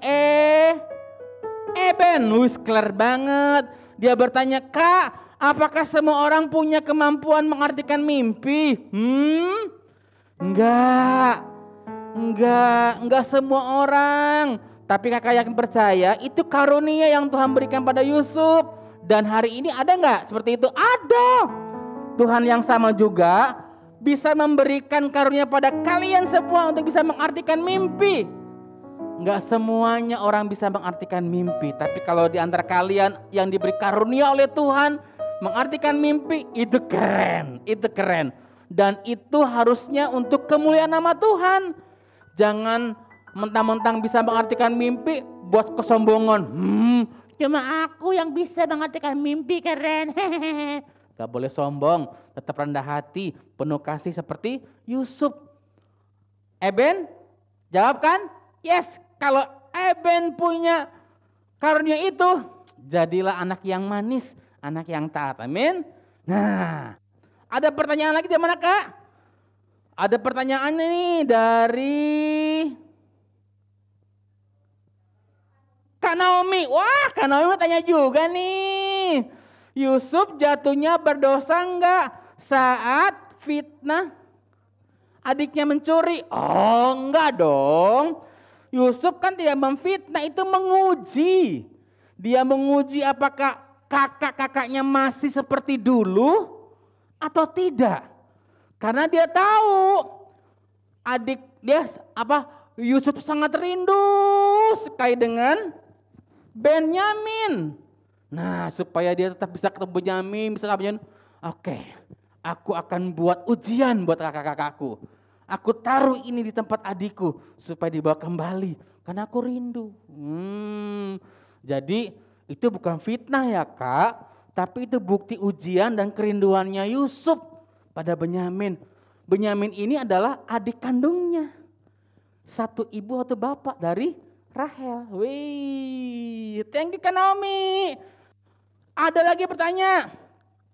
Eben. Wih, clear banget. Dia bertanya, Kak, apakah semua orang punya kemampuan mengartikan mimpi? Enggak semua orang. Tapi kakak yakin percaya itu karunia yang Tuhan berikan pada Yusuf. Dan hari ini ada nggak seperti itu? Ada. Tuhan yang sama juga bisa memberikan karunia pada kalian semua untuk bisa mengartikan mimpi. Enggak semuanya orang bisa mengartikan mimpi. Tapi kalau di antara kalian yang diberi karunia oleh Tuhan mengartikan mimpi, itu keren. Itu keren. Dan itu harusnya untuk kemuliaan nama Tuhan. Jangan mentang-mentang bisa mengartikan mimpi buat kesombongan. Cuma aku yang bisa mengartikan mimpi, keren. Gak boleh sombong, tetap rendah hati, penuh kasih seperti Yusuf. Eben, jawab kan? Yes, kalau Eben punya karunia itu, jadilah anak yang manis, anak yang taat. Amin. Nah, ada pertanyaan lagi dari mana, Kak? Ada pertanyaan nih dari Kak Naomi. Wah, Kak Naomi tanya juga nih. Yusuf jatuhnya berdosa enggak saat fitnah adiknya mencuri? Oh, enggak dong. Yusuf kan tidak memfitnah, itu menguji. Dia menguji apakah kakak-kakaknya masih seperti dulu atau tidak. Karena dia tahu adik dia Yusuf sangat rindu sekali dengan Benyamin. Nah, supaya dia tetap bisa ketemu Benyamin, oke, aku akan buat ujian buat kakak-kakakku. Aku taruh ini di tempat adikku supaya dibawa kembali karena aku rindu. Jadi itu bukan fitnah ya, Kak, tapi itu bukti ujian dan kerinduannya Yusuf pada Benyamin. Benyamin ini adalah adik kandungnya. Satu ibu atau bapak dari Rahel. Wih, thank you Kak Naomi. Ada lagi bertanya,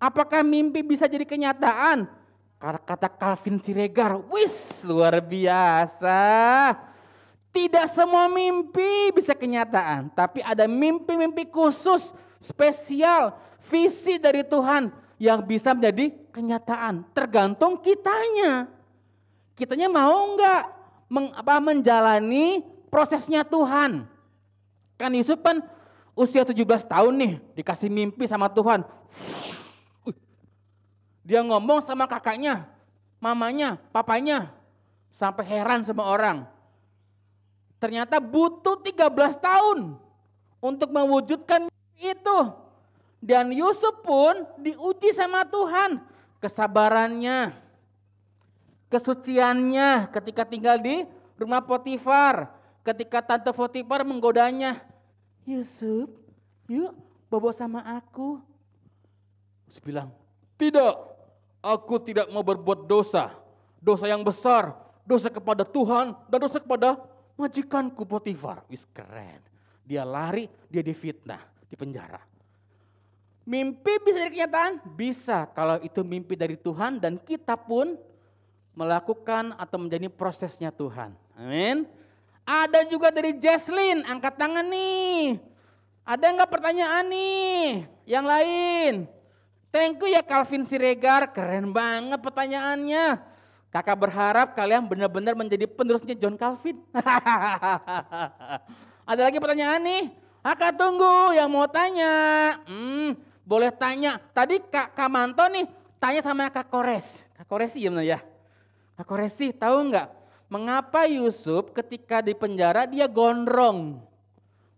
apakah mimpi bisa jadi kenyataan? Kata Calvin Siregar, wis luar biasa. Tidak semua mimpi bisa kenyataan, tapi ada mimpi-mimpi khusus, spesial, visi dari Tuhan yang bisa menjadi kenyataan. Tergantung kitanya. Kitanya mau enggak menjalani prosesnya Tuhan. Kan Yusuf kan usia 17 tahun nih, dikasih mimpi sama Tuhan. Dia ngomong sama kakaknya, mamanya, papanya. Sampai heran sama orang. Ternyata butuh 13 tahun untuk mewujudkan mimpi itu. Dan Yusuf pun diuji sama Tuhan. Kesabarannya, kesuciannya ketika tinggal di rumah Potifar. Ketika tante Potifar menggodanya. Yusuf, yuk bobo sama aku. Yusuf bilang, tidak, aku tidak mau berbuat dosa. Dosa yang besar. Dosa kepada Tuhan dan dosa kepada majikanku Potifar. Wis keren. Dia lari, dia difitnah, di penjara. Mimpi bisa jadi kenyataan? Bisa kalau itu mimpi dari Tuhan dan kita pun melakukan atau menjadi prosesnya Tuhan. Amin. Ada juga dari Jesslyn, angkat tangan nih. Ada enggak pertanyaan nih? Yang lain. Thank you ya Calvin Siregar, keren banget pertanyaannya. Kakak berharap kalian benar-benar menjadi penerusnya John Calvin. Ada lagi pertanyaan nih? Kakak tunggu yang mau tanya. Boleh tanya. Tadi Kak Manto nih tanya sama Kak Kores. Kak Koresi ya benar ya? Kak Koresi tahu nggak mengapa Yusuf ketika di penjara dia gondrong,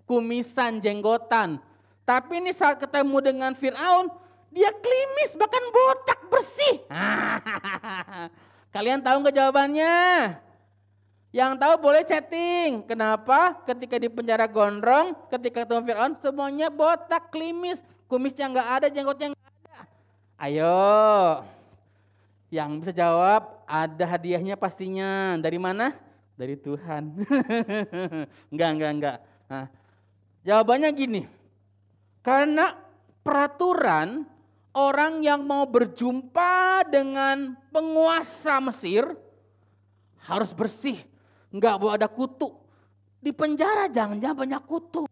kumisan, jenggotan. Tapi ini saat ketemu dengan Firaun dia klimis bahkan botak bersih. Kalian tahu nggak jawabannya? Yang tahu boleh chatting. Kenapa? Ketika di penjara gondrong, ketika ketemu Firaun semuanya botak, klimis, kumisnya nggak ada, jenggotnya nggak ada. Ayo, yang bisa jawab ada hadiahnya pastinya. Dari mana? Dari Tuhan. Enggak. Nah, jawabannya gini. Karena peraturan orang yang mau berjumpa dengan penguasa Mesir harus bersih, enggak boleh ada kutu. Di penjara jangan-jangan banyak kutu.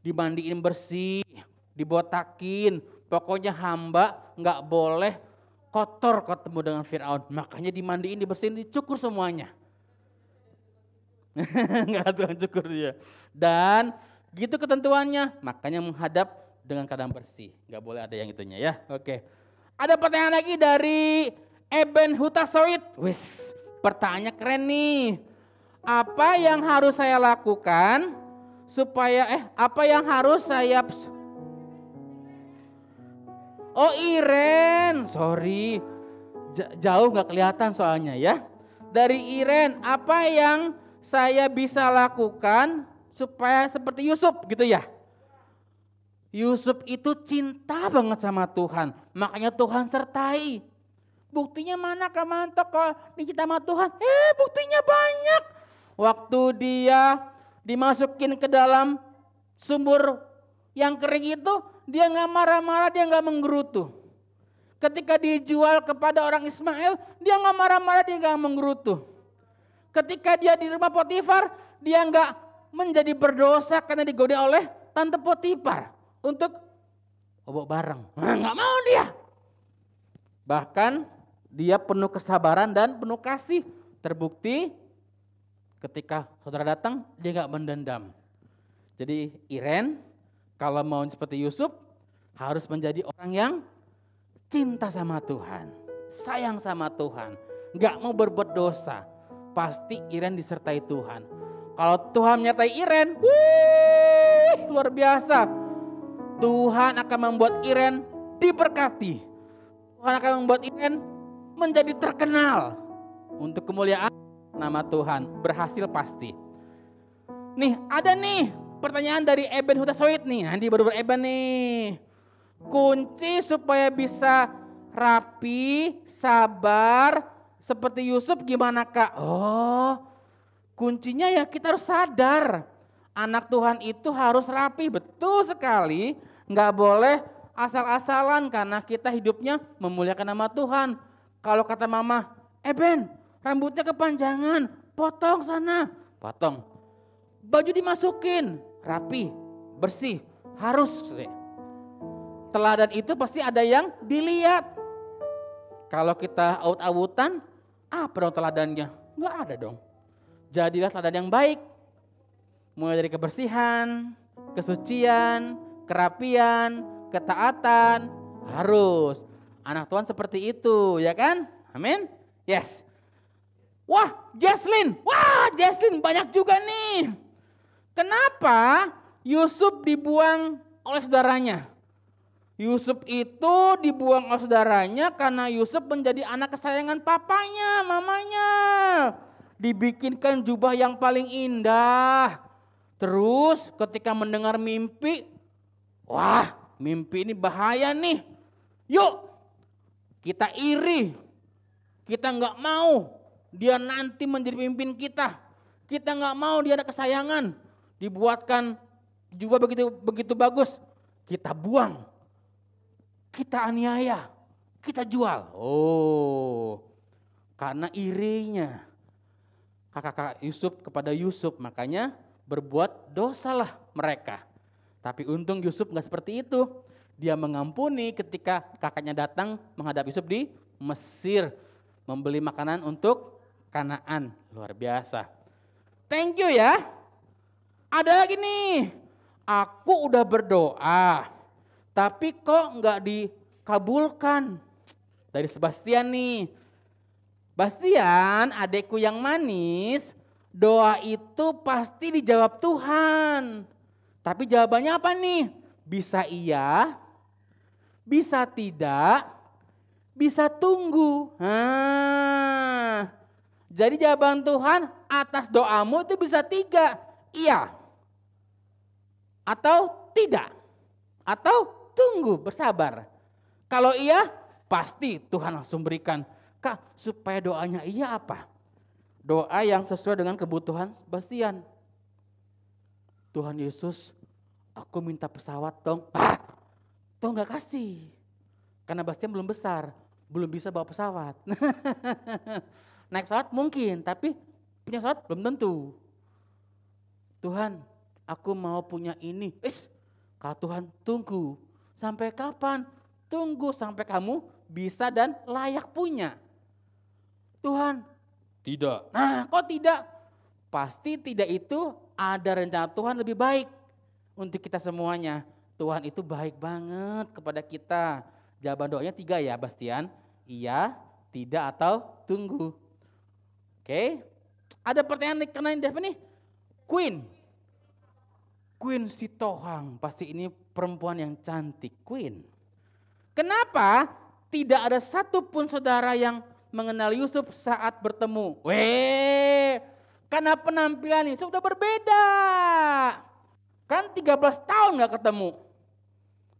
Dimandiin bersih, dibotakin, pokoknya hamba enggak boleh kotor ketemu dengan Firaun. Makanya dimandiin, dibersihin, dicukur semuanya. Enggak Tuhan cukur dia. Dan gitu ketentuannya, makanya menghadap dengan keadaan bersih. Enggak boleh ada yang itunya ya. Oke. Ada pertanyaan lagi dari Eben Hutasoid. Wis, pertanyaan keren nih. Apa yang harus saya lakukan supaya apa yang harus saya Oh Iren, sorry. Jauh nggak kelihatan soalnya ya. Dari Iren, apa yang saya bisa lakukan supaya seperti Yusuf gitu ya? Yusuf itu cinta banget sama Tuhan, makanya Tuhan sertai. Buktinya mana Kak Manto kalau dicinta sama Tuhan? Buktinya banyak. Waktu dia dimasukin ke dalam sumur yang kering itu, dia nggak marah-marah, dia nggak menggerutu. Ketika dijual kepada orang Ismail, dia nggak marah-marah, dia nggak menggerutu. Ketika dia di rumah Potifar, dia nggak menjadi berdosa karena digoda oleh tante Potifar untuk bobok bareng. Nggak mau dia. Bahkan dia penuh kesabaran dan penuh kasih. Terbukti ketika saudara datang, dia nggak mendendam. Jadi Iren, kalau mau seperti Yusuf, harus menjadi orang yang cinta sama Tuhan, sayang sama Tuhan, nggak mau berbuat dosa. Pasti Iren disertai Tuhan. Kalau Tuhan menyertai Iren, luar biasa. Tuhan akan membuat Iren diberkati. Tuhan akan membuat Iren menjadi terkenal untuk kemuliaan nama Tuhan. Berhasil pasti. Nih ada nih pertanyaan dari Eben Hutasoid nih. Nanti baru Eben nih. Kunci supaya bisa rapi, sabar seperti Yusuf gimana Kak? Oh, kuncinya ya kita harus sadar. Anak Tuhan itu harus rapi, betul sekali. Nggak boleh asal-asalan karena kita hidupnya memuliakan nama Tuhan. Kalau kata mama, Ben, rambutnya kepanjangan, potong sana, potong. Baju dimasukin, rapi, bersih, harus. Teladan itu pasti ada yang dilihat. Kalau kita aut-autan, apa dong teladannya? Nggak ada dong. Jadilah teladan yang baik. Mulai dari kebersihan, kesucian, kerapian, ketaatan, harus. Anak Tuhan seperti itu, ya kan? Amin? Yes. Wah, Jesslyn banyak juga nih. Kenapa Yusuf dibuang oleh saudaranya? Yusuf itu dibuang oleh saudaranya karena Yusuf menjadi anak kesayangan papanya, mamanya. Dibikinkan jubah yang paling indah. Terus ketika mendengar mimpi, wah, mimpi ini bahaya nih. Yuk, kita iri. Kita nggak mau dia nanti menjadi pemimpin kita. Kita nggak mau dia ada kesayangan. Dibuatkan jubah begitu bagus. Kita buang. Kita aniaya. Kita jual. Oh, karena irinya kakak Yusuf kepada Yusuf, makanya berbuat dosalah mereka. Tapi untung Yusuf nggak seperti itu. Dia mengampuni ketika kakaknya datang menghadap Yusuf di Mesir, membeli makanan untuk Kanaan. Luar biasa. Thank you ya. Ada lagi nih. Aku udah berdoa, tapi kok nggak dikabulkan. Dari Sebastian nih. Bastian, adekku yang manis, doa itu pasti dijawab Tuhan. Tapi jawabannya apa nih? Bisa iya, bisa tidak, bisa tunggu. Jadi jawaban Tuhan atas doamu itu bisa 3. Iya, atau tidak, atau tunggu, bersabar. Kalau iya, pasti Tuhan langsung berikan. Kak, supaya doanya iya apa? Doa yang sesuai dengan kebutuhan Bastian. Tuhan Yesus, aku minta pesawat dong. Tuh gak kasih. Karena Bastian belum besar, belum bisa bawa pesawat. Naik pesawat mungkin, tapi punya pesawat belum tentu. Tuhan, aku mau punya ini. Kalau Tuhan tunggu. Sampai kapan? Tunggu sampai kamu bisa dan layak punya. Tuhan, tidak. Nah, kok tidak? Pasti tidak itu ada rencana Tuhan lebih baik untuk kita semuanya. Tuhan itu baik banget kepada kita. Jawaban doanya 3 ya, Bastian. Iya, tidak, atau tunggu. Oke. Ada pertanyaan kenalin Dev nih. Queen Sitohang. Pasti ini perempuan yang cantik. Queen. Kenapa tidak ada satupun saudara yang mengenal Yusuf saat bertemu? Karena penampilan ini sudah berbeda. Kan 13 tahun gak ketemu.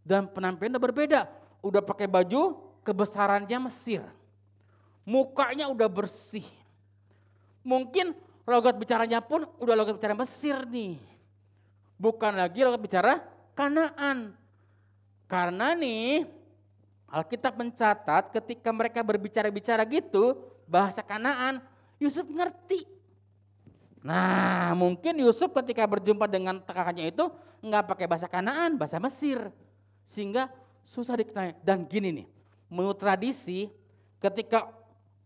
Dan penampilan udah berbeda. Udah pakai baju kebesarannya Mesir. Mukanya udah bersih. Mungkin logat bicaranya pun udah logat bicara Mesir nih. Bukan lagi logat bicara Kanaan. Karena nih Alkitab mencatat ketika mereka berbicara-bicara gitu, bahasa Kanaan, Yusuf ngerti. Nah, mungkin Yusuf ketika berjumpa dengan kakaknya itu nggak pakai bahasa Kanaan, bahasa Mesir. Sehingga susah dikenal. Dan gini nih, menurut tradisi ketika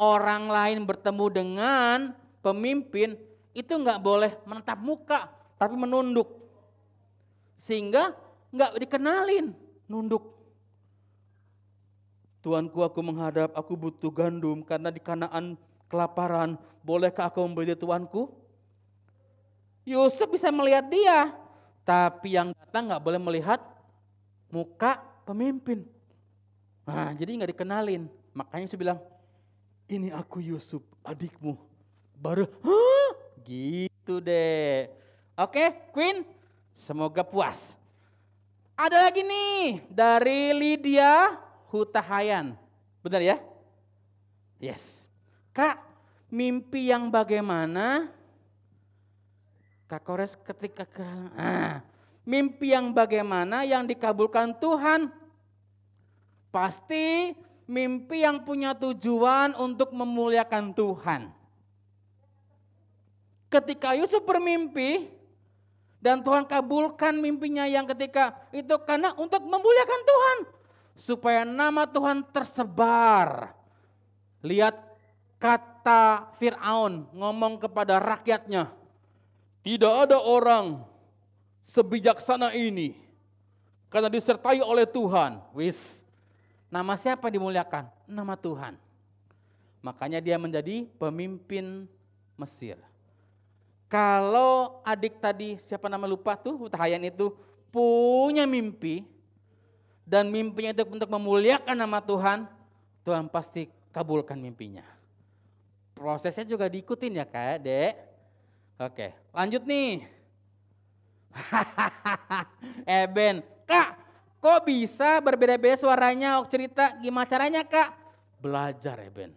orang lain bertemu dengan pemimpin, itu nggak boleh menatap muka, tapi menunduk. Sehingga nggak dikenalin, nunduk. Tuanku, aku menghadap, aku butuh gandum karena di Kanaan kelaparan. Bolehkah aku membeli tuanku? Yusuf bisa melihat dia, tapi yang datang nggak boleh melihat muka pemimpin. Nah, jadi nggak dikenalin. Makanya Yusuf bilang, ini aku Yusuf, adikmu. Baru, gitu deh. Oke, Queen, semoga puas. Ada lagi nih dari Lydia Hutahayan. Benar ya? Yes. Kak, mimpi yang bagaimana? Kak Kores ketika mimpi yang bagaimana yang dikabulkan Tuhan? Pasti mimpi yang punya tujuan untuk memuliakan Tuhan. Ketika Yusuf bermimpi dan Tuhan kabulkan mimpinya yang ketika itu karena untuk memuliakan Tuhan. Supaya nama Tuhan tersebar. Lihat kata Fir'aun ngomong kepada rakyatnya. Tidak ada orang sebijaksana ini. Karena disertai oleh Tuhan. Nama siapa dimuliakan? Nama Tuhan. Makanya dia menjadi pemimpin Mesir. Kalau adik tadi, siapa nama lupa tuh, Utahayan itu punya mimpi, dan mimpinya itu untuk memuliakan nama Tuhan, Tuhan pasti kabulkan mimpinya. Prosesnya juga diikutin ya Kak, Dek. Oke, lanjut nih. Ben, Kak, kok bisa berbeda-beda suaranya? Cerita gimana caranya Kak? Belajar Ben.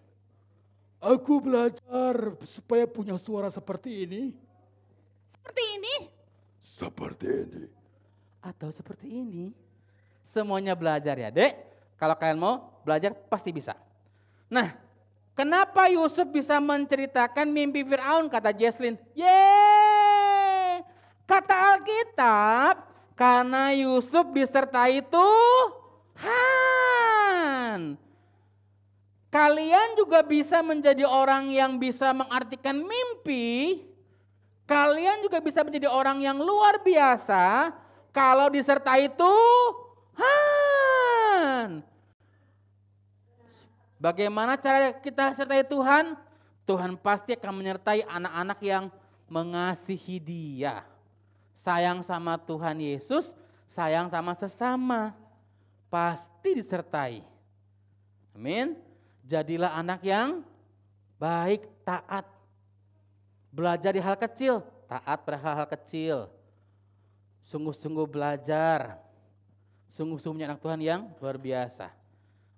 Aku belajar supaya punya suara seperti ini. Seperti ini? Seperti ini. Atau seperti ini? Semuanya belajar ya Dek. Kalau kalian mau belajar pasti bisa. Nah, kenapa Yusuf bisa menceritakan mimpi Fir'aun kata Jesslyn? Yeay! Kata Alkitab, karena Yusuf disertai Tuhan. Kalian juga bisa menjadi orang yang bisa mengartikan mimpi. Kalian juga bisa menjadi orang yang luar biasa kalau disertai Tuhan. Bagaimana cara kita sertai Tuhan? Tuhan pasti akan menyertai anak-anak yang mengasihi Dia. Sayang sama Tuhan Yesus, sayang sama sesama. Pasti disertai. Amin. Jadilah anak yang baik, taat. Belajar di hal kecil, taat pada hal-hal kecil. Sungguh-sungguh belajar. Sungguh-sungguh anak Tuhan yang luar biasa.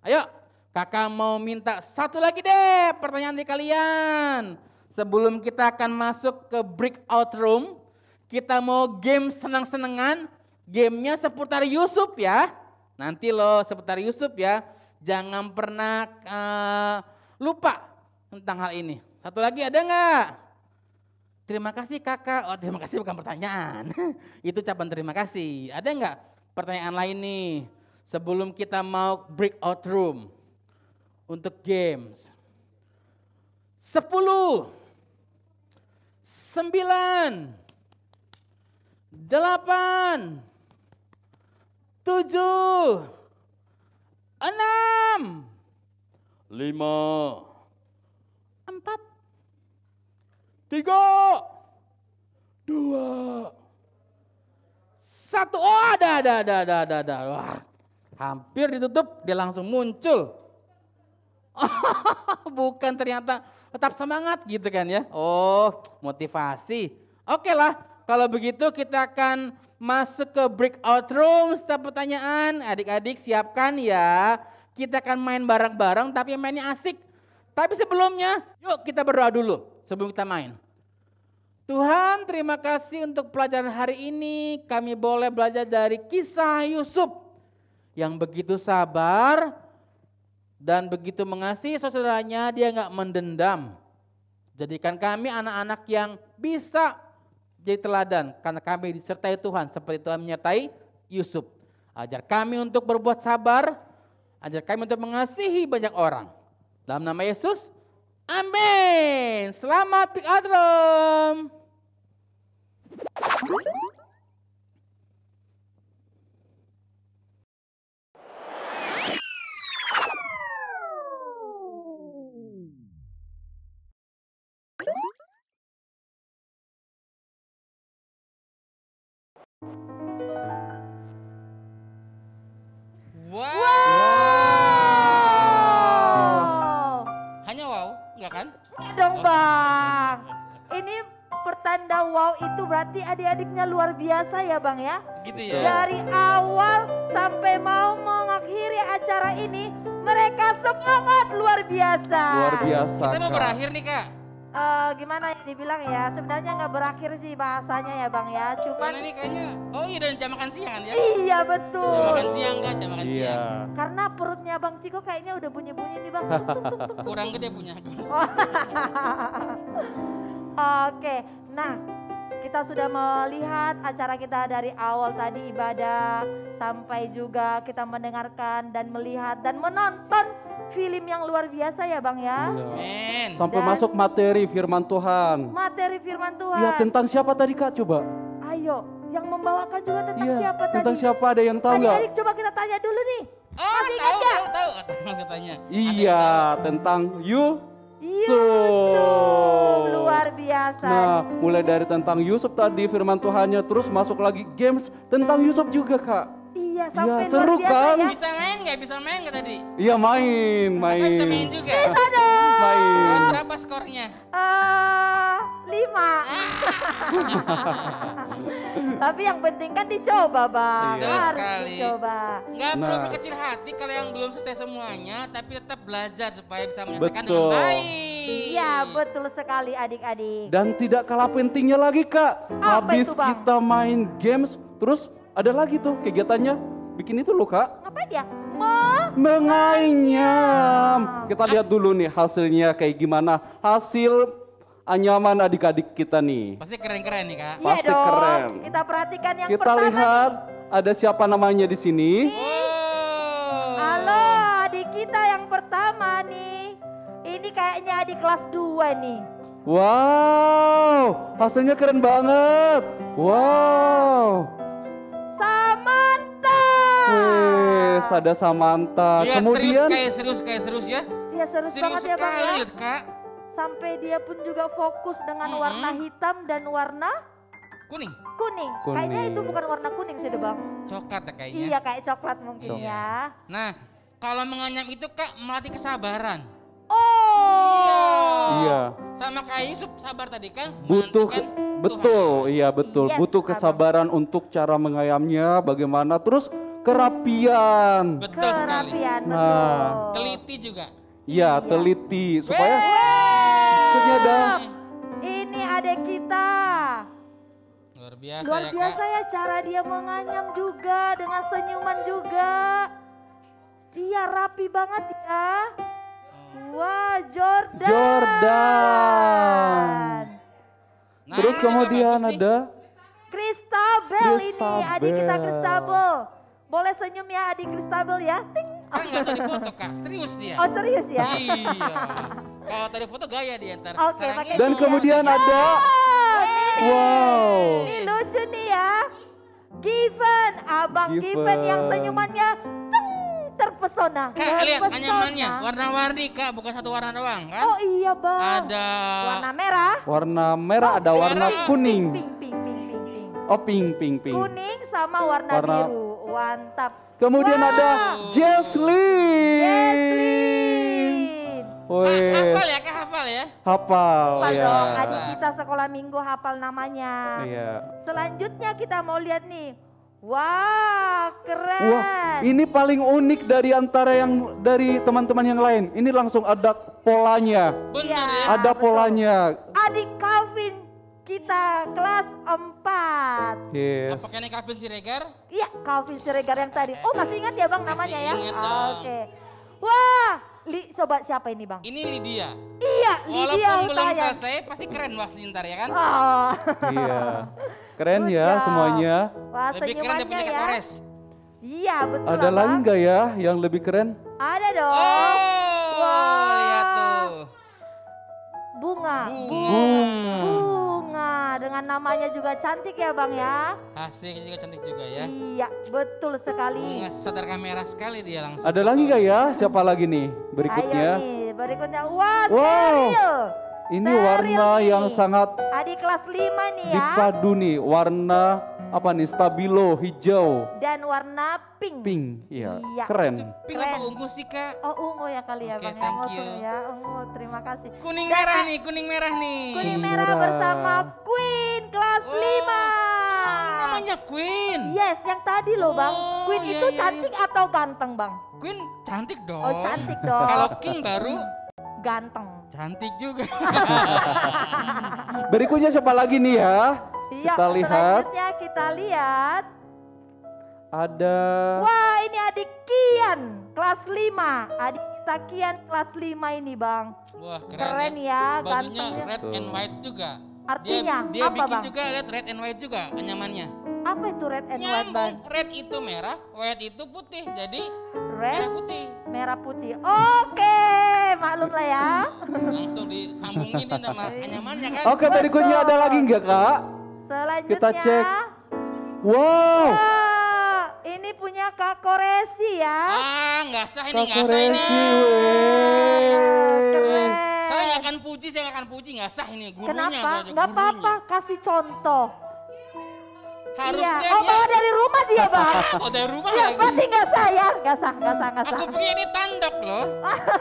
Ayo, kakak mau minta satu lagi deh pertanyaan dari kalian. Sebelum kita akan masuk ke breakout room, kita mau game senang-senangan. Gamenya seputar Yusuf ya. Nanti loh seputar Yusuf ya. Jangan pernah lupa tentang hal ini. Satu lagi ada nggak? Terima kasih kakak. Oh terima kasih bukan pertanyaan. Itu ucapan terima kasih. Ada nggak pertanyaan lain nih? Sebelum kita mau breakout room. Untuk games. 10. 9. 8. 7. 6, 5, 4, 3, 2, 1. Oh ada. Wah, hampir ditutup, dia langsung muncul. Bukan ternyata tetap semangat gitu kan ya. Oh motivasi. Oke lah kalau begitu kita akan masuk ke breakout room. Setelah pertanyaan, adik-adik siapkan ya. Kita akan main bareng-bareng tapi mainnya asik. Tapi sebelumnya, yuk kita berdoa dulu sebelum kita main. Tuhan terima kasih untuk pelajaran hari ini. Kami boleh belajar dari kisah Yusuf yang begitu sabar dan begitu mengasihi saudaranya. Dia gak mendendam. Jadikan kami anak-anak yang bisa jadi teladan karena kami disertai Tuhan seperti Tuhan menyertai Yusuf. Ajar kami untuk berbuat sabar, ajar kami untuk mengasihi banyak orang. Dalam nama Yesus, amin. Selamat breakout room. Wow. Hanya wow, enggak kan? Iya dong Bang. Ini pertanda wow itu berarti adik-adiknya luar biasa ya Bang ya. Gitu ya. Dari awal sampai mau mengakhiri acara ini mereka semangat luar biasa. Luar biasa. Kita mau Kak. berakhir nih Kak. Gimana ya dibilang ya, sebenarnya nggak berakhir sih bahasanya ya Bang ya. Cuman Karena ini kayaknya, oh iya dan jam makan siang kan ya? iya betul. Jam makan siang kan, jam makan Iya. siang. Karena perutnya Bang Ciko kayaknya udah bunyi-bunyi nih Bang. Tuk, tuk, tuk, tuk. Kurang gede punya. Oke, nah kita sudah melihat acara kita dari awal tadi ibadah sampai juga kita mendengarkan dan melihat dan menonton film yang luar biasa ya Bang ya. Men. Sampai Dan- masuk materi firman Tuhan. Materi firman Tuhan. Ya tentang siapa tadi Kak coba? Ayo, yang membawakan juga tentang Iya, siapa tentang tadi? siapa ada yang tahu nggak? Adik-adik coba kita tanya dulu nih. Oh Masih ingat tahu nggak? tahu katanya. Iya, tentang Yusuf, luar biasa. Nah, mulai dari tentang Yusuf tadi firman Tuhannya, terus masuk lagi games tentang Yusuf juga, Kak. Iya, Iya, sampai seru luar biasa kan? ya. Bisa main nggak? Bisa main nggak tadi? Iya, main. Kakak bisa main juga. Bisa dong. Main. Berapa skornya? 5. Tapi yang penting kan dicoba, Bang. Iya. Harus Sekali. dicoba. Nggak perlu Nah. berkecil hati kalau yang belum selesai semuanya, tapi tetap belajar supaya bisa menyelesaikan dengan Betul. baik. Iya, betul sekali adik-adik. Dan tidak kalah pentingnya lagi, Kak. Apa Habis itu, Bang? kita main games, terus ada lagi tuh kegiatannya. Bikin itu loh, Kak. Ngapain dia? Menganyam. Kita lihat dulu nih hasilnya kayak gimana. Hasil anyaman adik-adik kita nih. Pasti keren-keren nih, Kak. Iya Pasti dong. keren. Kita perhatikan yang Kita pertama lihat nih. ada siapa namanya di sini. Oh. Halo, adik kita yang pertama nih. Ini kayaknya adik kelas 2 nih. Wow, hasilnya keren banget. Wow. Samantha. Wes, ada Samantha. Iya, Kemudian kayak serius ya. Iya, serius banget ya, Bang sekali ya. loh, Kak. Sampai dia pun juga fokus dengan warna hitam dan warna Kuning. kuning. Kayaknya itu bukan warna kuning sih, Bang. Coklat ya kayaknya. Iya, kayak coklat mungkin Iya. ya. Nah, kalau menganyam itu, Kak, melatih kesabaran. Oh. iya, Sama kayak Yusuf sabar tadi kan. butuh menantikan betul, iya betul. Yes, Butuh Abang. kesabaran untuk cara mengayamnya, bagaimana terus kerapian. Tuhan. Betul sekali. Kerapian, Nah. betul. Teliti juga. Iya, teliti supaya ikutnya ada. Ini adik kita. Luar biasa Luar ya, biasa Kak. ya cara dia menganyam juga dengan senyuman juga. Dia rapi banget ya. Wah, Jordan. Jordan. Nah, Terus ini kemudian juga bagus nih. ada Christabel ini, Christabel. adik kita Christabel. Boleh senyum ya adik Christabel ya. Ting. Kan nggak tahu di foto, Kak. Serius dia. Oh serius ya? Iya. Kalau tadi foto gaya dia ntar. Oke, Sarangnya pakai dan dia. kemudian ada Oh, ini. wow. Ini lucu nih ya. Given, Abang Given, Given. yang senyumannya terpesona. Kak, lihat Terpesona. anyamannya. Warna-warni, Kak. Bukan satu warna doang, kan? Oh iya Bang. Ada Warna merah. Warna merah, ada warna merah. kuning. Pink, pink, pink, pink, pink. Oh, pink. Kuning sama warna Warna- biru. Mantap. Kemudian Wah. ada Jesslyn. Jesslyn. Wih, hafal ya, Kak, hafal ya. hafal Hafal ya. dong, adik kita sekolah minggu hafal namanya. Iya. Selanjutnya kita mau lihat nih. Wah, keren. Wah, ini paling unik dari antara yang dari teman-teman yang lain. Ini langsung ada polanya. Bener Iya. ya. Ada betul. polanya. Adik Calvin kita kelas 4. Yes. Apakah ini Calvin Siregar? Iya, Calvin Siregar yang tadi. Oh, masih ingat ya Bang namanya ya? ingat dong. Oke. Wah, coba siapa ini Bang? Ini Lydia. Iya, Lydia Walaupun belum Utayan. selesai, pasti keren pasti ntar ya kan? Oh. Iya. Keren Good ya job. semuanya. Wah, Lebih keren senyumannya daripada Kak ya. Kores. Iya, betul Ada Abang. lagi nggak ya yang lebih keren? Ada dong. Oh, Wah. lihat tuh. Bunga. Bunga. Bunga. Dengan namanya juga cantik ya Bang ya. Hasilnya juga cantik juga ya. Iya, betul sekali. Bunga sadar kamera sekali dia langsung. Ada lagi nggak ya? Siapa lagi nih berikutnya? Ayo nih, berikutnya. Wah, Wow. Cheryl. Ini Cheryl warna nih. yang sangat Adik kelas 5 nih ya. dipadu nih. Warna apa nih? Stabilo hijau, Dan warna pink. pink. Iya, Iya. keren. Pink apa ungu sih, Kak? Oh, ungu ya kali ya Oke, Bang. thank Ungu you. tuh ya. Ungu, terima kasih. Kuning Dan merah nih, kuning merah nih. Kuning merah Merah. bersama Queen kelas 5. Namanya Queen. Yes, yang tadi loh Bang. Oh, Queen iya, itu iya, cantik atau ganteng Bang? Queen cantik dong. Oh, cantik dong. Kalau King baru Ganteng. cantik juga. Berikutnya siapa lagi nih ya? Iya, Kita lihat. selanjutnya kita lihat. Ada Wah, ini adik Kian kelas 5. Adik kita Kian kelas 5 ini Bang. Wah, keren, Keren ya. ya, Bajunya gantengnya. red and white juga. Artinya dia apa bikin Bang? juga lihat red and white juga anyamannya. Apa itu red and white Bang? Nyambung, red itu merah, white itu putih. Jadi Red, merah putih. merah putih. Oke, maklum lah ya. Langsung disambungin sama anyamannya kan. Oke, berikutnya ada lagi nggak Kak? Selanjutnya. Kita cek. Wow, Wah, ini punya Kak Koresi ya. Ah, nggak sah ini, Kak nggak sah ini. Koresi, weh. Keren. Saya nggak akan puji, nggak sah ini gurunya. Kenapa? saja, Nggak gurunya. apa-apa, kasih contoh. Harusnya Iya. Oh, bawa dari rumah dia, Bang. Oh, dari rumah Iya, lagi. berarti nggak sah ya? Nggak sah. Aku pikir ini tandok loh.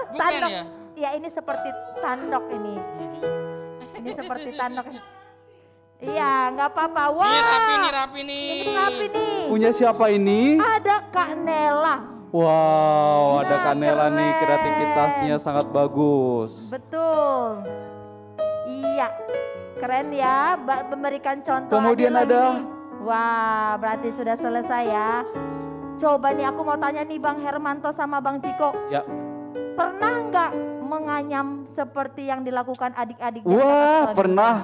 Bukan Tandok. ya? Iya, ini seperti tandok ini. Ini seperti tandok. Iya, nggak apa-apa. Wah. Ini rapi nih. Ini rapi nih. Punya siapa ini? Ada Kak Nela. Wow, ada Nah, Kak Nela nih, keren. kreativitasnya sangat bagus. Betul. Iya. Keren ya, memberikan contoh. Kemudian Adil lagi ada- nih. Wah, berarti sudah selesai ya. Coba nih aku mau tanya nih Bang Hermanto sama Bang Ciko. Ya. Pernah nggak menganyam seperti yang dilakukan adik-adik? di Wah, atas pernah.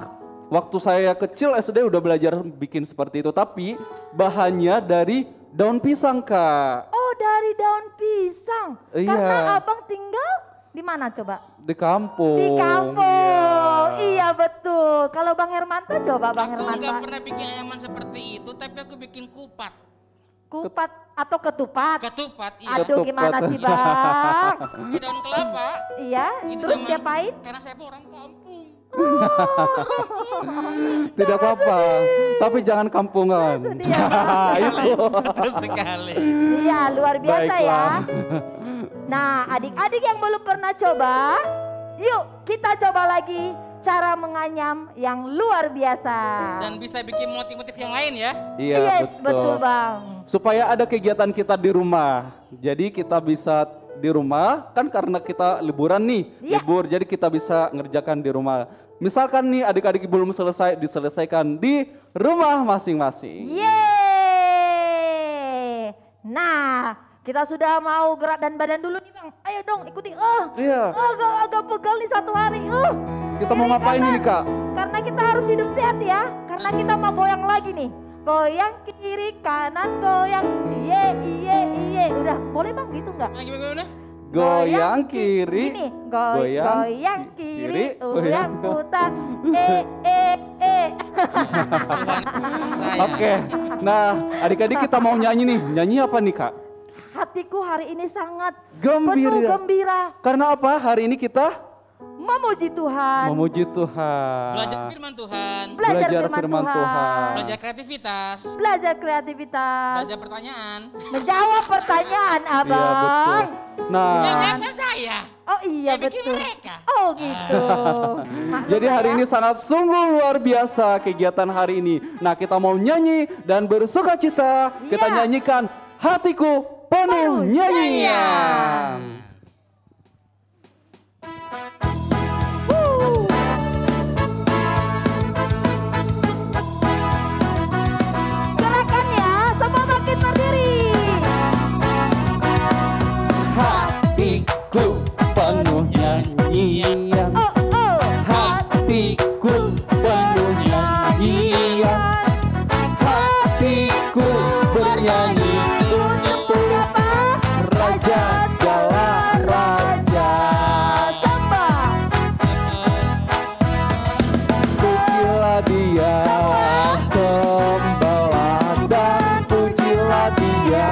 Waktu saya kecil SD udah belajar bikin seperti itu, tapi bahannya dari daun pisang, Kak. Oh, dari daun pisang. Iya. Karena abang tinggal di mana coba? Di kampung. Di kampung. Iya. Iya betul. Kalau Bang Hermanto coba Bang Aku Hermanto. nggak pernah bikin ayaman seperti itu, tapi aku bikin kupat. Kupat atau ketupat? Ketupat, iya. Aduh Ketupat. gimana sih Bang? Pakai daun kelapa. Iya, Itu terus zaman- diapain? Karena saya orang kampung. Tidak apa-apa, tapi jangan kampungan. Sedih ya, Itu. Betul sekali. Iya, luar biasa ya. Baiklah. Nah, adik-adik yang belum pernah coba, yuk kita coba lagi cara menganyam yang luar biasa. Dan bisa bikin motif-motif yang lain ya. Iya, Yes, betul Bang. Supaya ada kegiatan kita di rumah. Jadi kita bisa di rumah, kan karena kita liburan nih, Iya. libur, jadi kita bisa ngerjakan di rumah. Misalkan nih adik-adik belum selesai, diselesaikan di rumah masing-masing. Yeay. Nah, kita sudah mau gerak dan badan dulu nih Bang. Ayo dong ikuti. Iya. Agak pegal nih satu hari. Kita mau ngapain ini, Kak? Karena kita harus hidup sehat ya. Karena kita mau goyang lagi nih. Goyang kiri kanan goyang. Iye iye iye. Udah boleh Bang gitu nggak? Lagi bagaimana? Goyang kiri, Gini, goyang goyang kiri, goyang goyang putar. Eh. Saya. Oke. Nah, adik-adik kita mau nyanyi nih. Nyanyi apa nih, Kak? Hatiku hari ini sangat Gembira. penuh gembira. Karena apa? Hari ini kita Memuji Tuhan. memuji Tuhan. Belajar firman Tuhan. Belajar Belajar firman firman Tuhan. Tuhan. Belajar kreativitas. Belajar kreativitas. Belajar pertanyaan. Menjawab pertanyaan Iya, betul. Abang. Nah, Jangan saya. Oh iya Ya, bikin betul. mereka. Oh gitu. Maklum jadi lah hari ya. ini sangat sungguh luar biasa kegiatan hari ini. Nah, kita mau nyanyi dan bersuka cita. Kita Iya. nyanyikan Hatiku Penuh Nyanyian. Gerakan ya, semua makin berdiri. Hatiku penuh nyanyian. Oh oh. Hatiku penuh nyanyian. Hatiku bernyanyi untuk Raja segala raja. Sembah. Pujilah dia, sembahlah dan pujilah dia.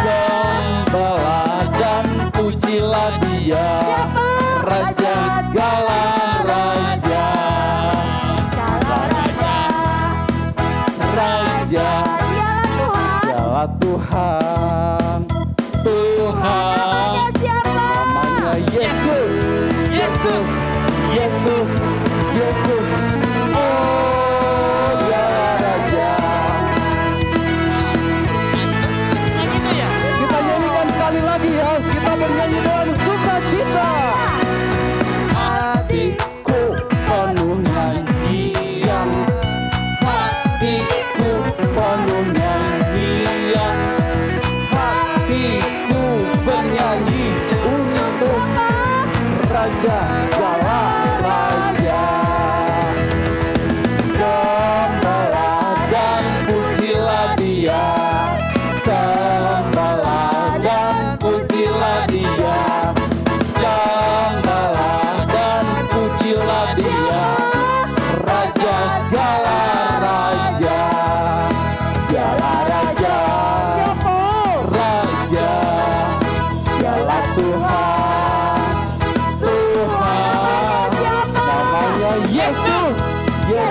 Sembahlah dan pujilah dia, Raja segala raja. Raja, dialah Tuhan, Tuhan. Namanya Yesus, Yesus, Yesus, Yesus. Oh, dialah Raja. Nah, gitu ya. Kita nyanyikan sekali lagi ya. Kita bernyanyi dengan sukacita. Hatiku penuh nyanyian. Hatiku penuh nyanyian.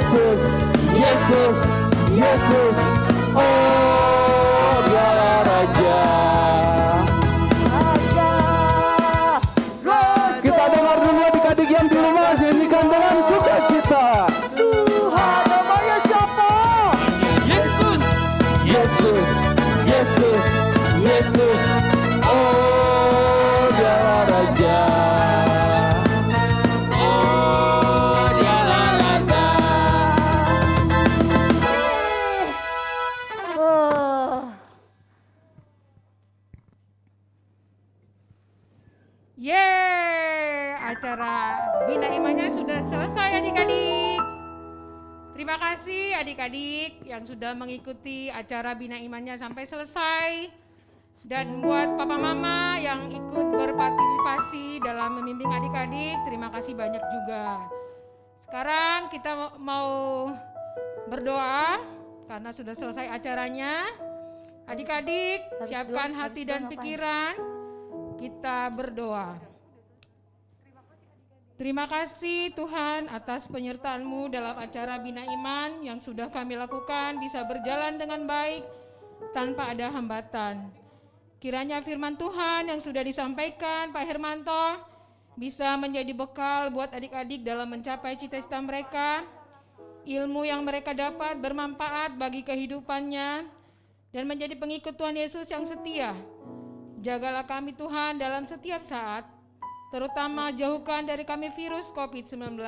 Yesus, Yesus, Yesus. Oh, Dialah Raja. Kita dengar dulu adik-adik yang di rumah nyanyikan dengan sukacita. Tuhan namanya siapa? Yesus, Yesus, Yesus, Yesus. Oh, Dialah Raja. Oh, Dialah Raja. Oh. Yeay, acara Bina Imannya sudah selesai adik-adik. Terima kasih adik-adik yang sudah mengikuti acara Bina Imannya sampai selesai. Dan buat papa mama yang ikut berpartisipasi dalam membimbing adik-adik, terima kasih banyak juga. Sekarang kita mau berdoa karena sudah selesai acaranya. Adik-adik, siapkan hati dan pikiran. Kita berdoa. Terima kasih Tuhan atas penyertaan-Mu dalam acara Bina Iman yang sudah kami lakukan bisa berjalan dengan baik tanpa ada hambatan. Kiranya firman Tuhan yang sudah disampaikan Pak Hermanto bisa menjadi bekal buat adik-adik dalam mencapai cita-cita mereka. Ilmu yang mereka dapat bermanfaat bagi kehidupannya dan menjadi pengikut Tuhan Yesus yang setia. Jagalah kami Tuhan dalam setiap saat, terutama jauhkan dari kami virus COVID-19.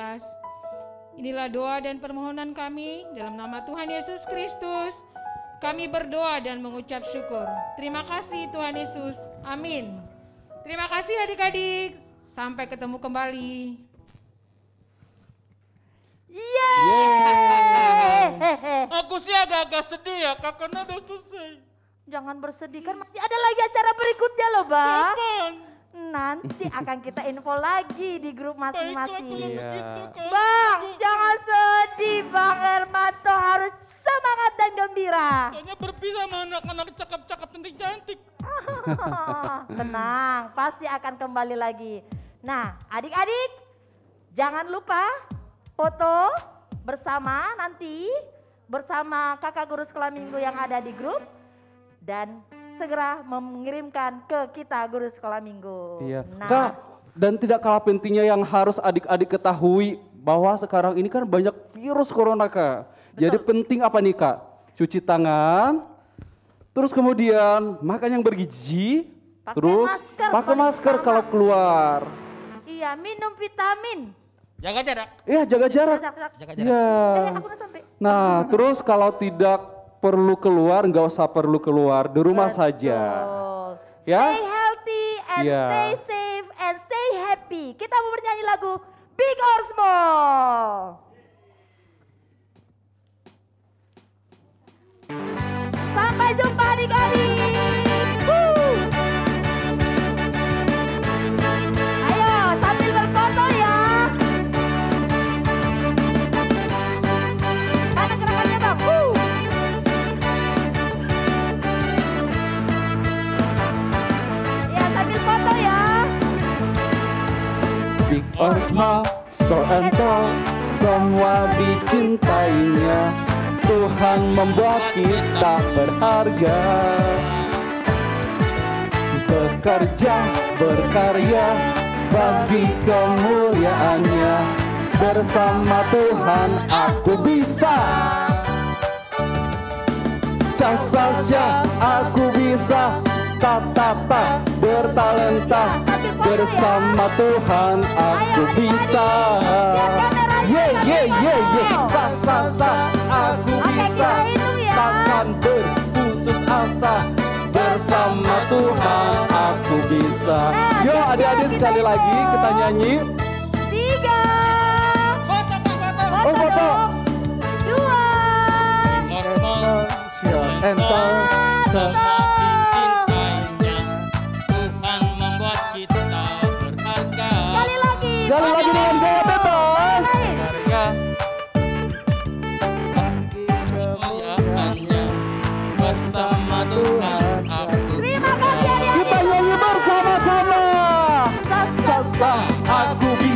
Inilah doa dan permohonan kami dalam nama Tuhan Yesus Kristus. Kami berdoa dan mengucap syukur. Terima kasih Tuhan Yesus. Amin. Terima kasih adik-adik. Sampai ketemu kembali. Aku sih agak-agak sedih ya, kakaknya udah selesai. Jangan bersedih, kan masih ada lagi acara berikutnya loh Bang. Kapan? Nanti akan kita info lagi di grup masing-masing. Begitu, Kak. Bang, jangan sedih Bang Hermanto, harus semangat dan gembira. Soalnya berpisah sama anak-anak cakep-cakep cantik-cantik. Tenang, pasti akan kembali lagi. Nah, adik-adik, jangan lupa foto bersama nanti bersama kakak guru sekolah minggu yang ada di grup dan segera mengirimkan ke kita guru sekolah minggu. Iya. Nah, Kak, dan tidak kalah pentingnya yang harus adik-adik ketahui bahwa sekarang ini kan banyak virus corona, Kak. Jadi penting apa nih, Kak? Cuci tangan, terus kemudian makan yang bergizi, terus pakai masker kalau keluar. iya, minum vitamin. Jaga jarak. Iya, jaga jarak. Jaga jarak. Iya. Aku udah sampai. Nah, terus kalau tidak perlu keluar, nggak usah perlu keluar, di rumah saja. Ya? Stay healthy and Iya. stay safe and stay happy. Kita mau bernyanyi lagu Big or Small. Sampai jumpa adik-adik. Ayo sambil berfoto ya. Mana gerakannya Bang? Ya sambil foto ya. Big or small, store and tall, semua dicintainya. Tuhan membuat kita berharga. Bekerja, berkarya bagi kemuliaannya. Bersama Tuhan aku bisa. Sya, aku bisa. Ta, bertalenta. Bersama Tuhan aku bisa. Sa, aku bisa. Takkan berputus asa. Bersama Tuhan aku bisa. Yo adik-adik sekali lagi kita nyanyi. 3. Oh foto. 2. Ental. Semua dicintainya. Tuhan membuat kita berharga. Sekali lagi. Sekali lagi dengan gaya bebas. Berharga. Bagi kemuliaannya. Bersama Tuhan aku Terima bisa. kasih adik-adik. Kita nyanyi bersama-sama. Sa, aku bisa.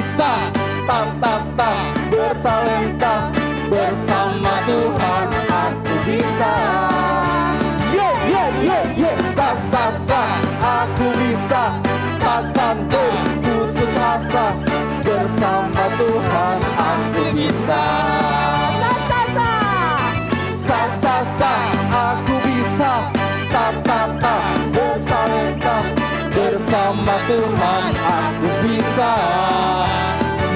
Tuhan aku bisa.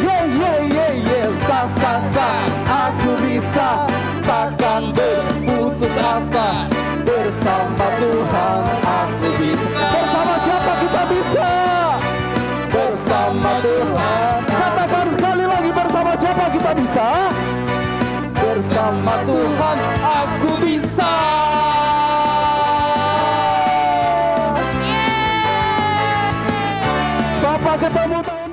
Yeah, yeah, yeah, yeah, sa, aku bisa. Takkan berputus asa, bersama Tuhan aku bisa. Bersama siapa kita bisa? Bersama Tuhan. Katakan sekali lagi, bersama siapa kita bisa? Bersama Tuhan aku bisa. Bapak ketemu tahun